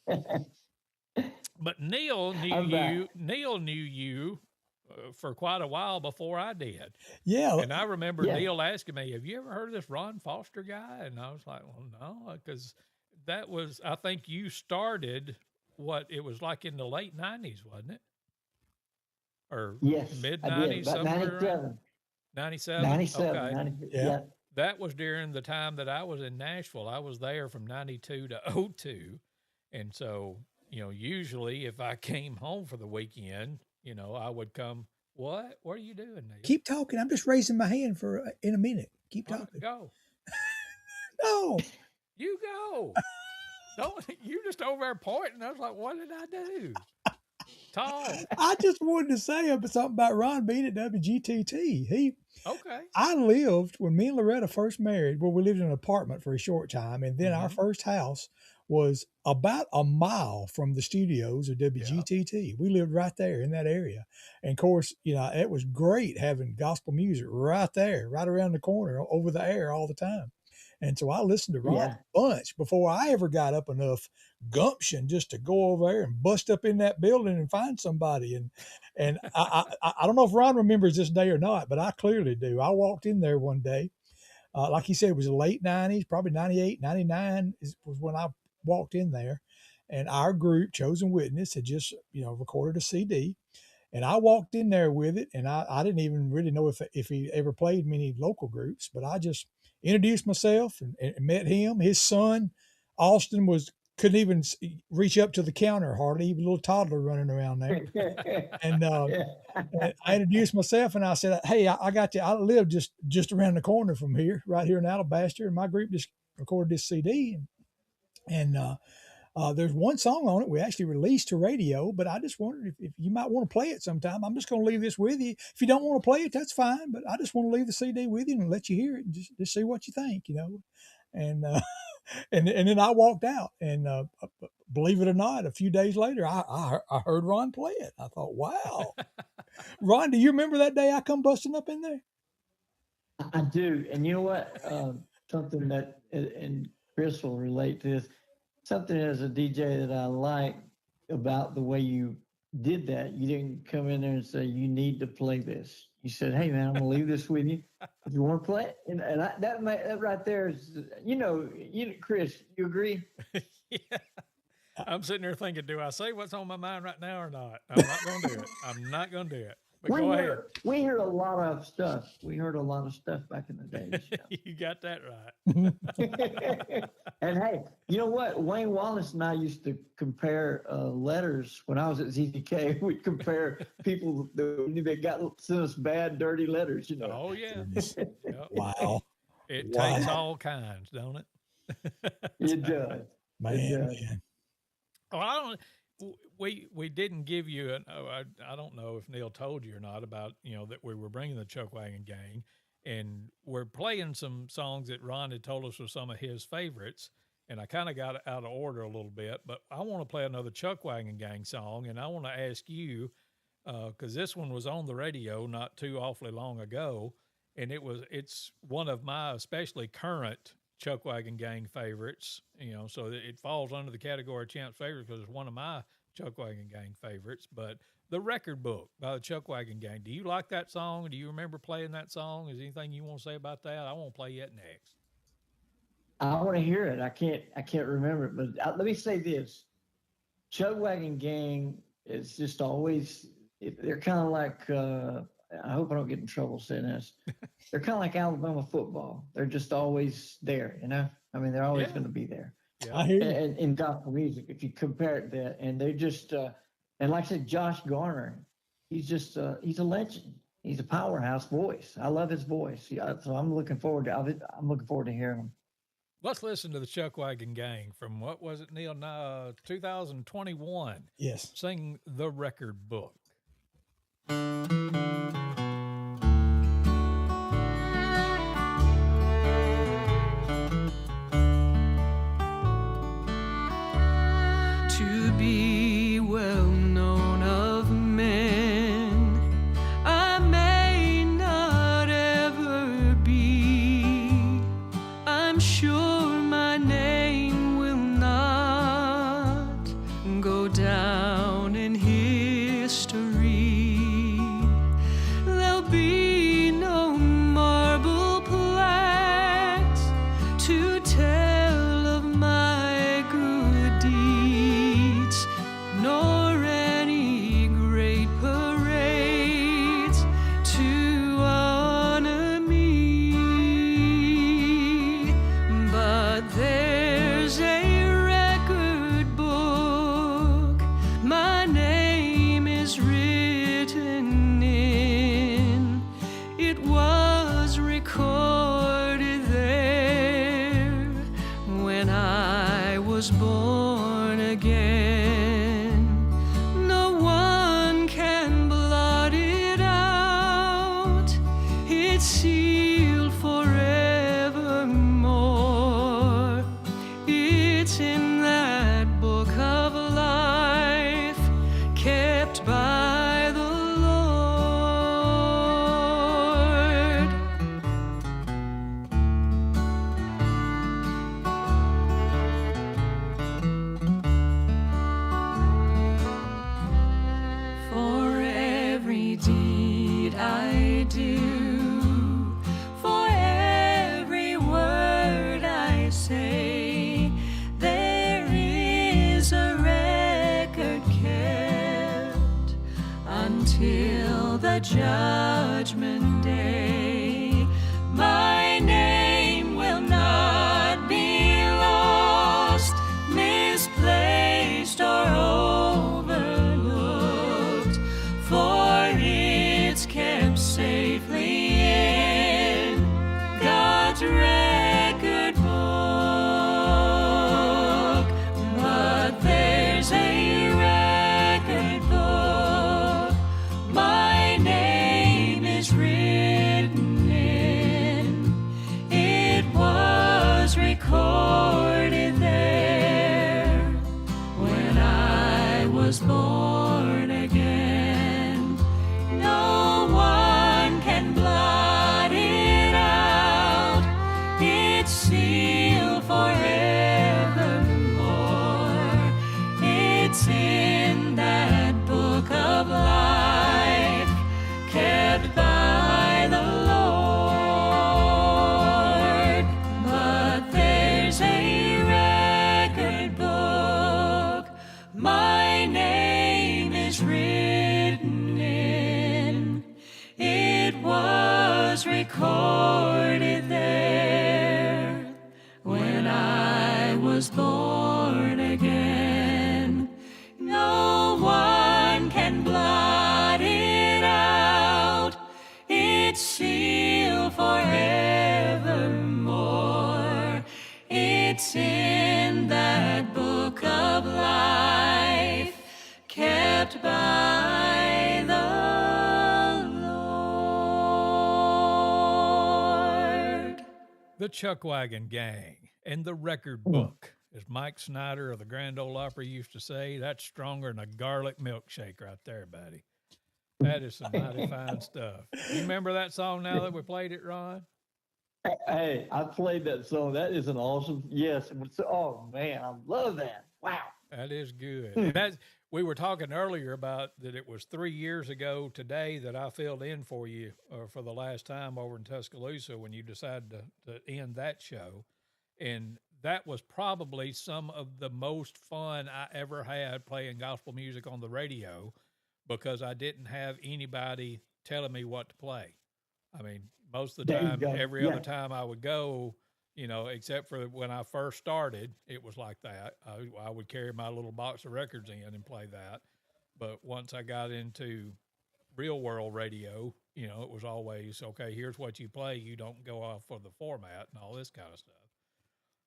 screen. But Neal knew
I'm back.
you. Neal knew you for quite a while before I did.
Yeah.
And I remember
Yeah.
Neal asking me, "Have you ever heard of this Ron Foster guy?" And I was like, "Well, no," because that was, I think you started what it was like in the late '90s, wasn't it? Or
Yes,
mid
I did.
'90s,
About
somewhere around
97.
97.
97.
Okay,
97.
Yeah.
Yeah.
that was during the time that I was in Nashville. I was there from '92 to '02, and so usually if I came home for the weekend, I would come. What? What are you doing, Neal?
Keep talking. I'm just raising my hand for in a minute. Keep
All right,
talking.
go.
No.
You go. Don't you just over there pointing? I was like, what did I do? Talk.
I just wanted to say something about Ron being at WGTT.
Okay.
I lived when me and Loretta first married. Well, we lived in an apartment for a short time, and then our
Mhm.
first house was about a mile from the studios of WGTT. We lived right there in that area, and of course, it was great having gospel music right there, right around the corner, over the air all the time. And so I listened to Ron
Yeah.
a bunch before I ever got up enough gumption just to go over there and bust up in that building and find somebody. And I don't know if Ron remembers this day or not, but I clearly do. I walked in there one day, like he said, it was the late '90s, probably '98, '99 was when I walked in there, and our group, Chosen Witness, had just recorded a CD. And I walked in there with it, and I didn't even really know if he ever played many local groups, but I just introduced myself and met him. His son, Austin, couldn't even reach up to the counter hardly. He was a little toddler running around there. And and I introduced myself, and I said, "Hey, I got you. I live just around the corner from here, right here in Alabaster, and my group just recorded this CD, and there's one song on it we actually released to radio, but I just wondered if you might want to play it sometime. I'm just going to leave this with you. If you don't want to play it, that's fine, but I just want to leave the CD with you and let you hear it and just see what you think, And and then I walked out, and believe it or not, a few days later, I heard Ron play it. I thought, wow, Ron, do you remember that day I come busting up in there?
I do. And you know what? Something that, and Chris will relate to this, something as a DJ that I like about the way you did that. You didn't come in there and say, you need to play this. You said, hey, man, I'm going to leave this with you. If you want to play it. And that right there is, Chris, you agree?
Yeah. I'm sitting there thinking, do I say what's on my mind right now or not? I'm not going to do it. I'm not going to do it. But go ahead.
We hear a lot of stuff. We heard a lot of stuff back in the days.
You got that right.
And hey, you know what? Wayne Wallace and I used to compare letters when I was at ZDK. We'd compare people that got sent us bad, dirty letters.
Oh yeah. Yep.
Wow.
It takes all kinds, don't it?
It does.
Man.
Well, I don't. We didn't give you I don't know if Neal told you or not about that we were bringing the Chuck Wagon Gang, and we're playing some songs that Ron had told us were some of his favorites, and I kind of got out of order a little bit, but I want to play another Chuck Wagon Gang song, and I want to ask you because this one was on the radio not too awfully long ago, and it's one of my especially current Chuck Wagon Gang favorites, so it falls under the category of Champ's favorites because it's one of my Chuck Wagon Gang favorites. But the Record Book by the Chuck Wagon Gang. Do you like that song? Do you remember playing that song? Is there anything you want to say about that? I won't play it next.
I want to hear it. I can't remember it, but let me say this: Chuck Wagon Gang is just always. They're kind of like. I hope I don't get in trouble saying this. They're kind of like Alabama football. They're just always there, I mean, they're always going to be there.
Yeah.
I hear you.
And in gospel music, if you compare it to that, and they're just, and like I said, Josh Garner, he's a legend. He's a powerhouse voice. I love his voice. Yeah, so I'm looking forward to hearing him.
Let's listen to the Chuck Wagon Gang from what was it, Neal? 2021.
Yes.
Sing The Record Book.
To be well known of men, I may history. There'll be no marble plaques to tell of my good deeds, nor any great parades to honor me. But there's a record book my name is written in. It was recorded there when I was born again. No one can blot it out. It's sealed forevermore. It's in that book of life kept by the Lord. For every deed I do, for every word I say, there is a record kept until the judgment day. My name will not be lost, misplaced, or overlooked, for it's kept safely in God's record book. But there's a record book my name is written in. It was recorded there when I was born again. No one can blot it out. It's sealed forevermore. It's in that book of life kept by the Lord. But there's a record book my name is written in. It was recorded there when I was born again. No one can blot it out. It's sealed forevermore. It's in that book of life kept by the Lord.
The Chuckwagon Gang and the record book. As Mike Snyder of the Grand Ole Opry used to say, that's stronger than a garlic milkshake right there, buddy. That is some mighty fine stuff. You remember that song now that we played it, Ron?
Hey, I played that song. That is an awesome. Yes. Oh man, I love that. Wow.
That is good. And that's, we were talking earlier about that it was 3 years ago today that I filled in for you for the last time over in Tuscaloosa when you decided to end that show. And that was probably some of the most fun I ever had playing gospel music on the radio because I didn't have anybody telling me what to play. I mean, most of the
There you
time,
go.
every
Yeah.
other time I would go, you know, except for when I first started, it was like that. I would carry my little box of records in and play that. But once I got into real world radio, you know, it was always, okay, here's what you play. You don't go off of the format and all this kind of stuff.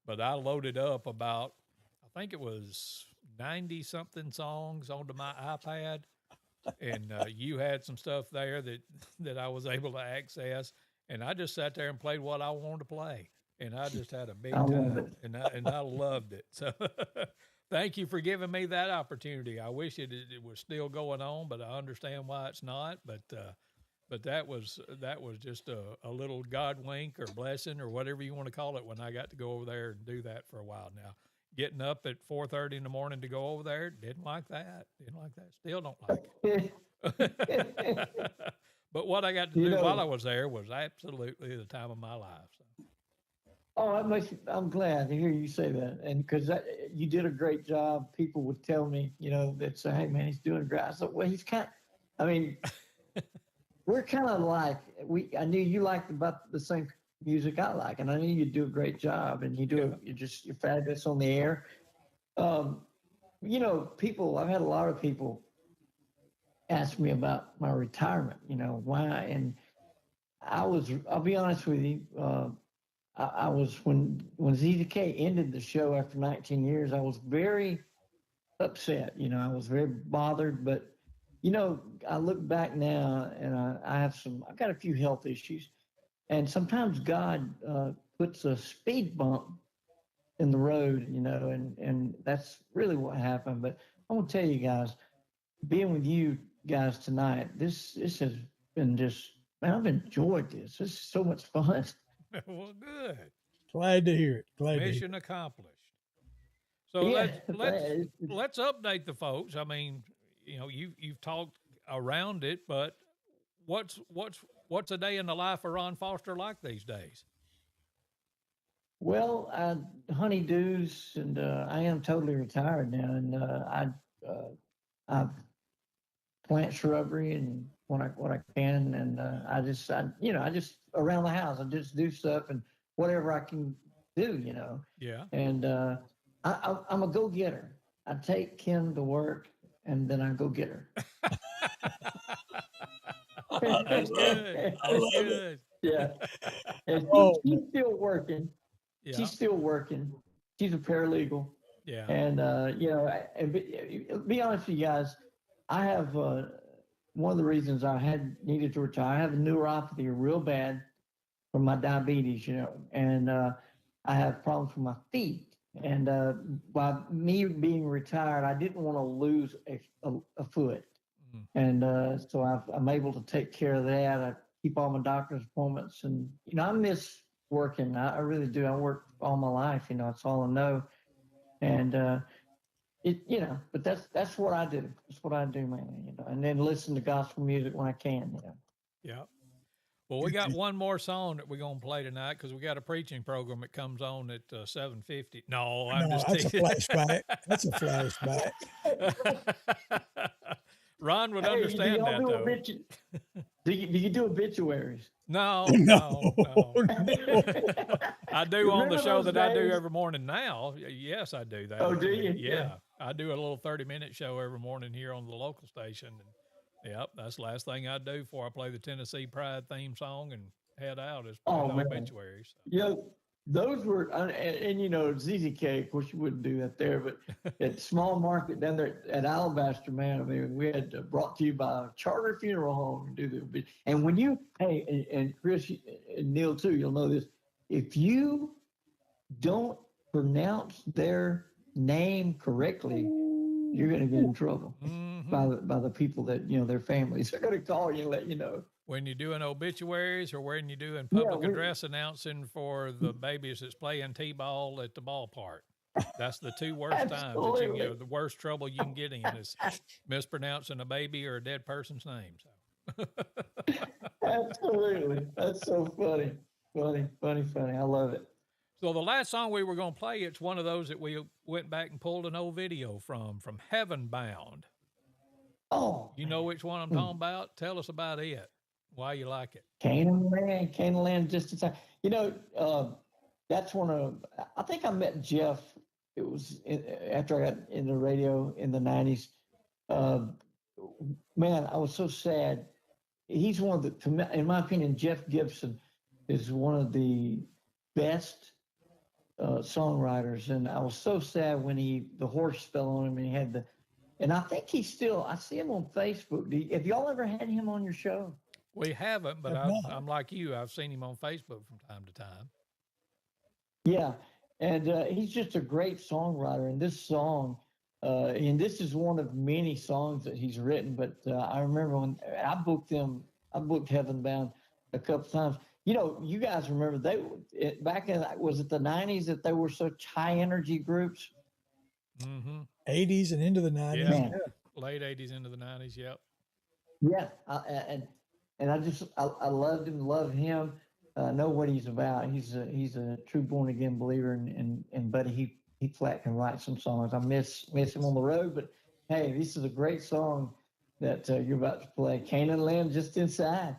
But I loaded up about, I think it was 90 something songs onto my iPad. And you had some stuff there that I was able to access. And I just sat there and played what I wanted to play. And I just had a big
I love
time.
it.
And I loved it. So thank you for giving me that opportunity. I wish it was still going on, but I understand why it's not. But that was just a little God wink or blessing or whatever you want to call it when I got to go over there and do that for a while now. getting up at 4:30 in the morning to go over there. Didn't like that. Didn't like that. Still don't like it. But what I got to do while I was there was absolutely the time of my life. So.
Oh, that makes. I'm glad to hear you say that, and because you did a great job. People would tell me, that say, "Hey, man, he's doing great." I said, "Well, he's kind. I mean, we're kind of like I knew you liked about the same music I like, and I knew you'd do a great job, and you're fabulous on the air. People. I've had a lot of people ask me about my retirement. Why, and I'll be honest with you. I was when ZZK ended the show after 19 years, I was very upset. I was very bothered. But I look back now, and I've got a few health issues, and sometimes God puts a speed bump in the road, and that's really what happened. But I want to tell you guys, being with you guys tonight, this has been just, man, I've enjoyed this. This is so much fun.
Well, good.
Glad to hear it.
Mission accomplished. So let's update the folks. I mean, you've talked around it, but what's a day in the life of Ron Foster like these days?
Well, honeydews, and I am totally retired now, and I plant shrubbery and what I can, and I just around the house, I just do stuff and whatever I can do,
Yeah.
And I'm a go-getter. I take Kim to work, and then I go get her.
That's good. That's good.
Yeah. And she's still working.
Yeah.
She's still working. She's a paralegal.
Yeah.
And be honest with you guys, I have one of the reasons I needed to retire. I have a neuropathy real bad from my diabetes, and I have problems with my feet. And by me being retired, I didn't want to lose a foot. Mm. And so I'm able to take care of that. I keep all my doctor's appointments, and I miss working. I really do. I work all my life. It's all I know. And but that's what I do. That's what I do mainly. And then listen to gospel music when I can.
Yeah. Well, we got one more song that we're gonna play tonight because we got a preaching program that comes on at 7:50. No,
that's a flashback. That's a flashback.
Ron would understand that, though.
Do you do obituaries?
No. I do on the show that I do every morning now. Yes, I do that.
Oh, do you?
Yeah. I do a little 30-minute show every morning here on the local station. And, yep, that's the last thing I do before I play the Tennessee Pride theme song and head out is play the obituaries. So.
Those were, and ZZK, of course, you wouldn't do that there, but at Small Market down there at Alabaster, man, I mean, we had brought to you by a charter funeral home to do the obituary. And when and Chris and Neal too, you'll know this, if you don't pronounce their name correctly, you're going to get in trouble by the people that, their families are going to call you and let you know.
When you're doing obituaries or when you're doing public address announcing for the babies that's playing T-ball at the ballpark. That's the two worst times that you can get, the worst trouble you can get in is mispronouncing a baby or a dead person's name. So.
Absolutely. That's so funny. Funny. I love it.
So the last song we were going to play, it's one of those that we went back and pulled an old video from Heaven Bound.
Oh.
You know which one I'm talking about? Tell us about it. Why you like it?
Canaan Land, just in time. That's one of, I think I met Jeff. It was after I got into radio in the 90s. Man, I was so sad. He's one of the, in my opinion, Jeff Gibson is one of the best songwriters. And I was so sad when the horse fell on him and he had and I think I see him on Facebook. Have y'all ever had him on your show?
We haven't, but I'm like you. I've seen him on Facebook from time to time.
Yeah, and he's just a great songwriter. And this song, and this is one of many songs that he's written. But I remember when I booked Heaven Bound a couple times. You guys remember back in, was it the 90s that they were such high energy groups?
Mm-hmm.
80s and into the 90s.
Yeah.
Man.
Late 80s into the 90s. Yep.
Yeah, and I loved him, love him. Know what he's about. He's a true born again believer, and buddy, he flat can write some songs. I miss him on the road, but hey, this is a great song that you're about to play. Canaan Land Just Inside.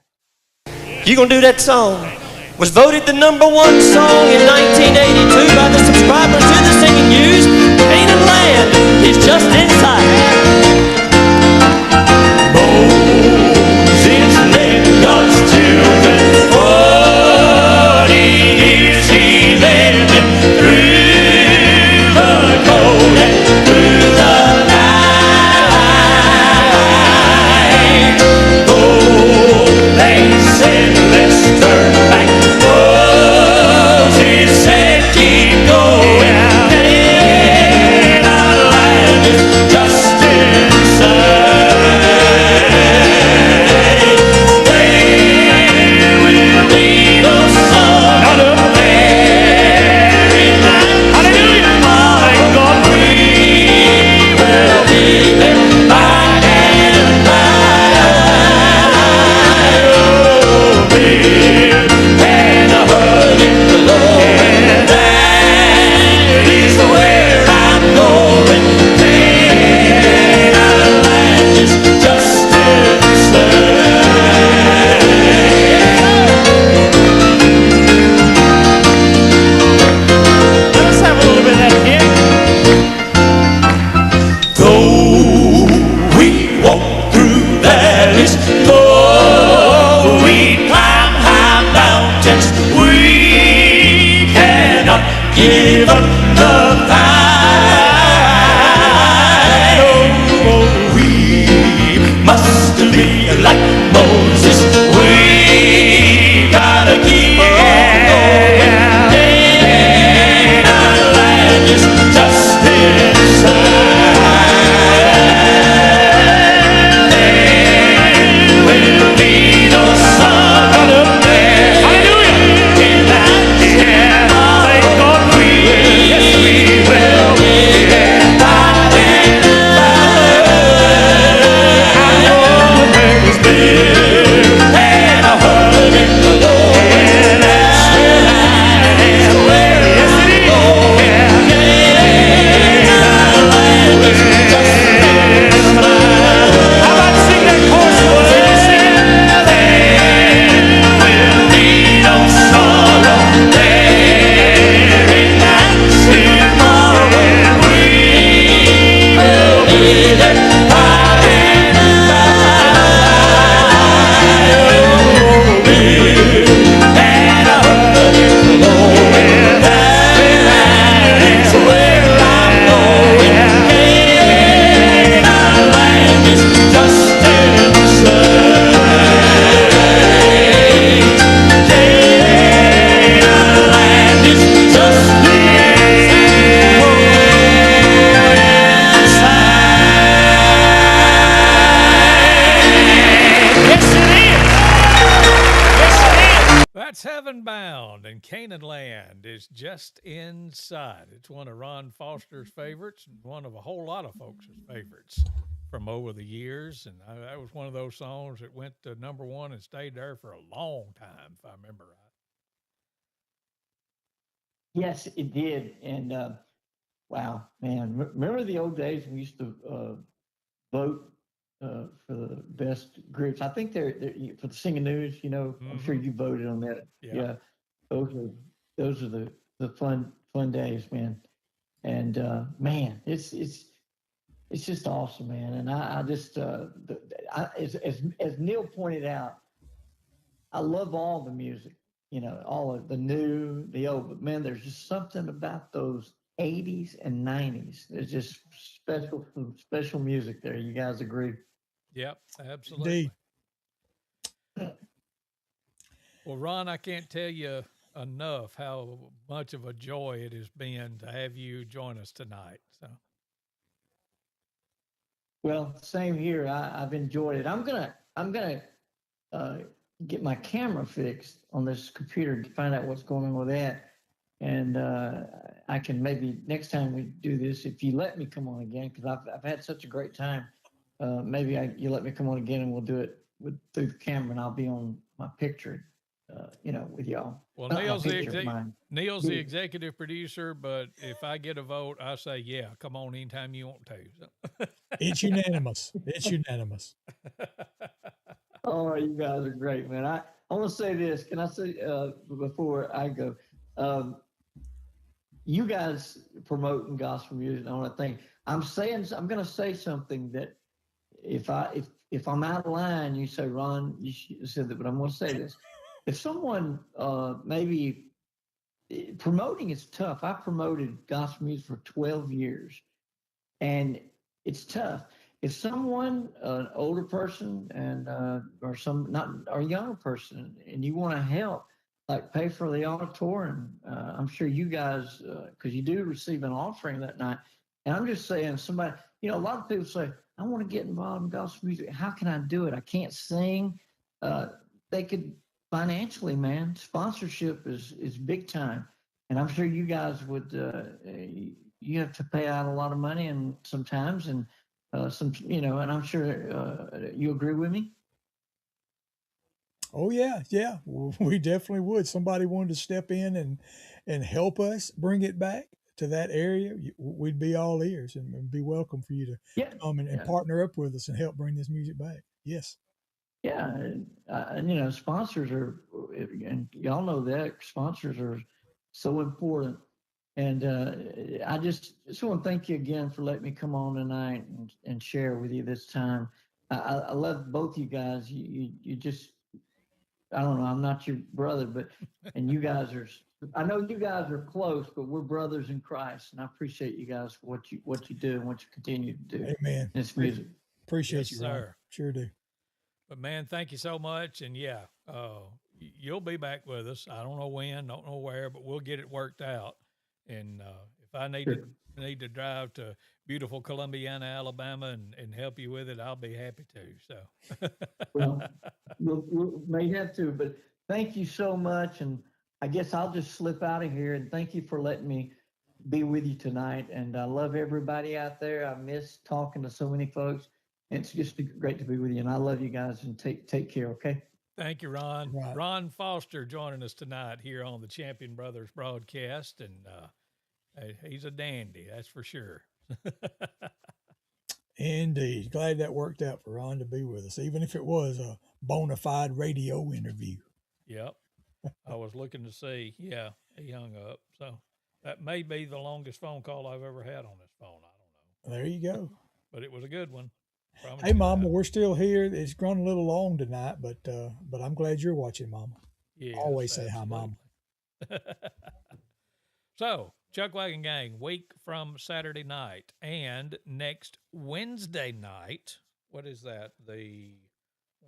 You gonna do that song? Was voted the #1 song in 1982 by the subscribers to the Singing News. Canaan Land is just inside. Moses led God's children 40 years. He led them through the cold and through the night. Oh, they said, let's turn back. Moses said, keep going. And our land is just inside. Give up the fight. Oh, we must be like Moses. We gotta keep on going. And our land is just inside. There will be no sun up there. Hallelujah! In that
Heaven Bound and Canaan Land is just inside. It's one of Ron Foster's favorites and one of a whole lot of folks' favorites from over the years. And that was one of those songs that went to #1 and stayed there for a long time, if I remember right.
Yes, it did. And wow, man, remember the old days when we used to vote for the best groups? I think they're for the Singing News. You know, I'm sure you voted on that. Yeah, those are the fun days, man. And man, it's just awesome, man. And I just as Neal pointed out, I love all the music. You know, all of the new, the old, but man, there's just something about those 80s and 90s. There's just special music there. You guys agree?
Yep, absolutely.
Indeed.
Well, Ron, I can't tell you enough how much of a joy it has been to have you join us tonight. So,
well, same here. I've enjoyed it. I'm gonna get my camera fixed on this computer to find out what's going on with that. And I can maybe next time we do this, if you let me come on again, because I've had such a great time. Maybe you let me come on again and we'll do it through the camera, and I'll be on my picture, with y'all.
Well,
Not my
Neal's
picture, mine.
the executive producer, but if I get a vote, I say, yeah, come on anytime you want to. So.
It's unanimous. It's unanimous.
Oh, you guys are great, man. I want to say this. Can I say before I go? You guys promoting gospel music and all that thing. I'm going to say something that if I'm out of line, you say, Ron, you said that, but I'm going to say this. If someone maybe promoting is tough. I promoted gospel music for 12 years, and it's tough. If someone, an older person and or a younger person, and you want to help, like pay for the auditorium, I'm sure you guys, because you do receive an offering that night. And I'm just saying, somebody, a lot of people say, I want to get involved in gospel music. How can I do it? I can't sing. They could financially, man. Sponsorship is big time, and I'm sure you guys would. You have to pay out a lot of money, and sometimes, and and I'm sure you agree with me.
Oh yeah, yeah. We definitely would. Somebody wanted to step in and help us bring it back to that area. We'd be all ears and be welcome for you to come and partner up with us and help bring this music back. Yes.
Yeah, and sponsors are, and y'all know that sponsors are so important. And I just want to thank you again for letting me come on tonight and share with you this time. I love both you guys. You just, I don't know, I'm not your brother, and you guys are, I know you guys are close, but we're brothers in Christ. And I appreciate you guys for what you do and what you continue to do.
Amen.
In this music.
Appreciate
Yes,
you, Ron.
sir.
Sure do.
But man, thank you so much. And yeah, you'll be back with us. I don't know when, don't know where, but we'll get it worked out. And if I need to drive to beautiful Columbiana, Alabama, and help you with it, I'll be happy to. So,
well, we may have to, but thank you so much. And I guess I'll just slip out of here. And thank you for letting me be with you tonight. And I love everybody out there. I miss talking to so many folks. It's just great to be with you, and I love you guys. And take care, okay?
Thank you, Ron.
Right.
Ron Foster joining us tonight here on the Champion Brothers broadcast, and he's a dandy, that's for sure.
Indeed. Glad that worked out for Ron to be with us, even if it was a bona fide radio interview.
Yep. I was looking to see. Yeah, he hung up. So that may be the longest phone call I've ever had on this phone. I don't know.
There you go.
But it was a good one. Promise
Hey, Mama,
that.
we're still here. It's grown a little long tonight, but I'm glad you're watching, Mama.
Yes,
Always say hi, Mama.
So, Chuck Wagon Gang, week from Saturday night and next Wednesday night. What is that? The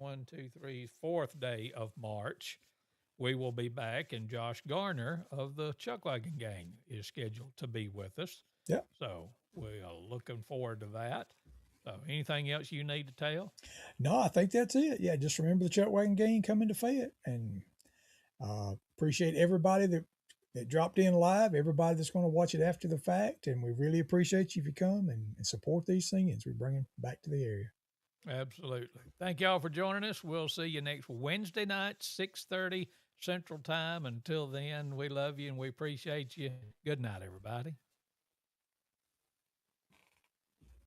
4th day of March. We will be back, and Josh Garner of the Chuck Wagon Gang is scheduled to be with us.
Yeah.
So we are looking forward to that. So anything else you need to tell?
No, I think that's it. Yeah, just remember the Chuck Wagon Gang coming to Fayette, and appreciate everybody that dropped in live, everybody that's going to watch it after the fact, and we really appreciate you if you come and support these singings we bring them back to the area.
Absolutely. Thank y'all for joining us. We'll see you next Wednesday night, 6:30 Central Time. Until then, we love you and we appreciate you. Good night, everybody.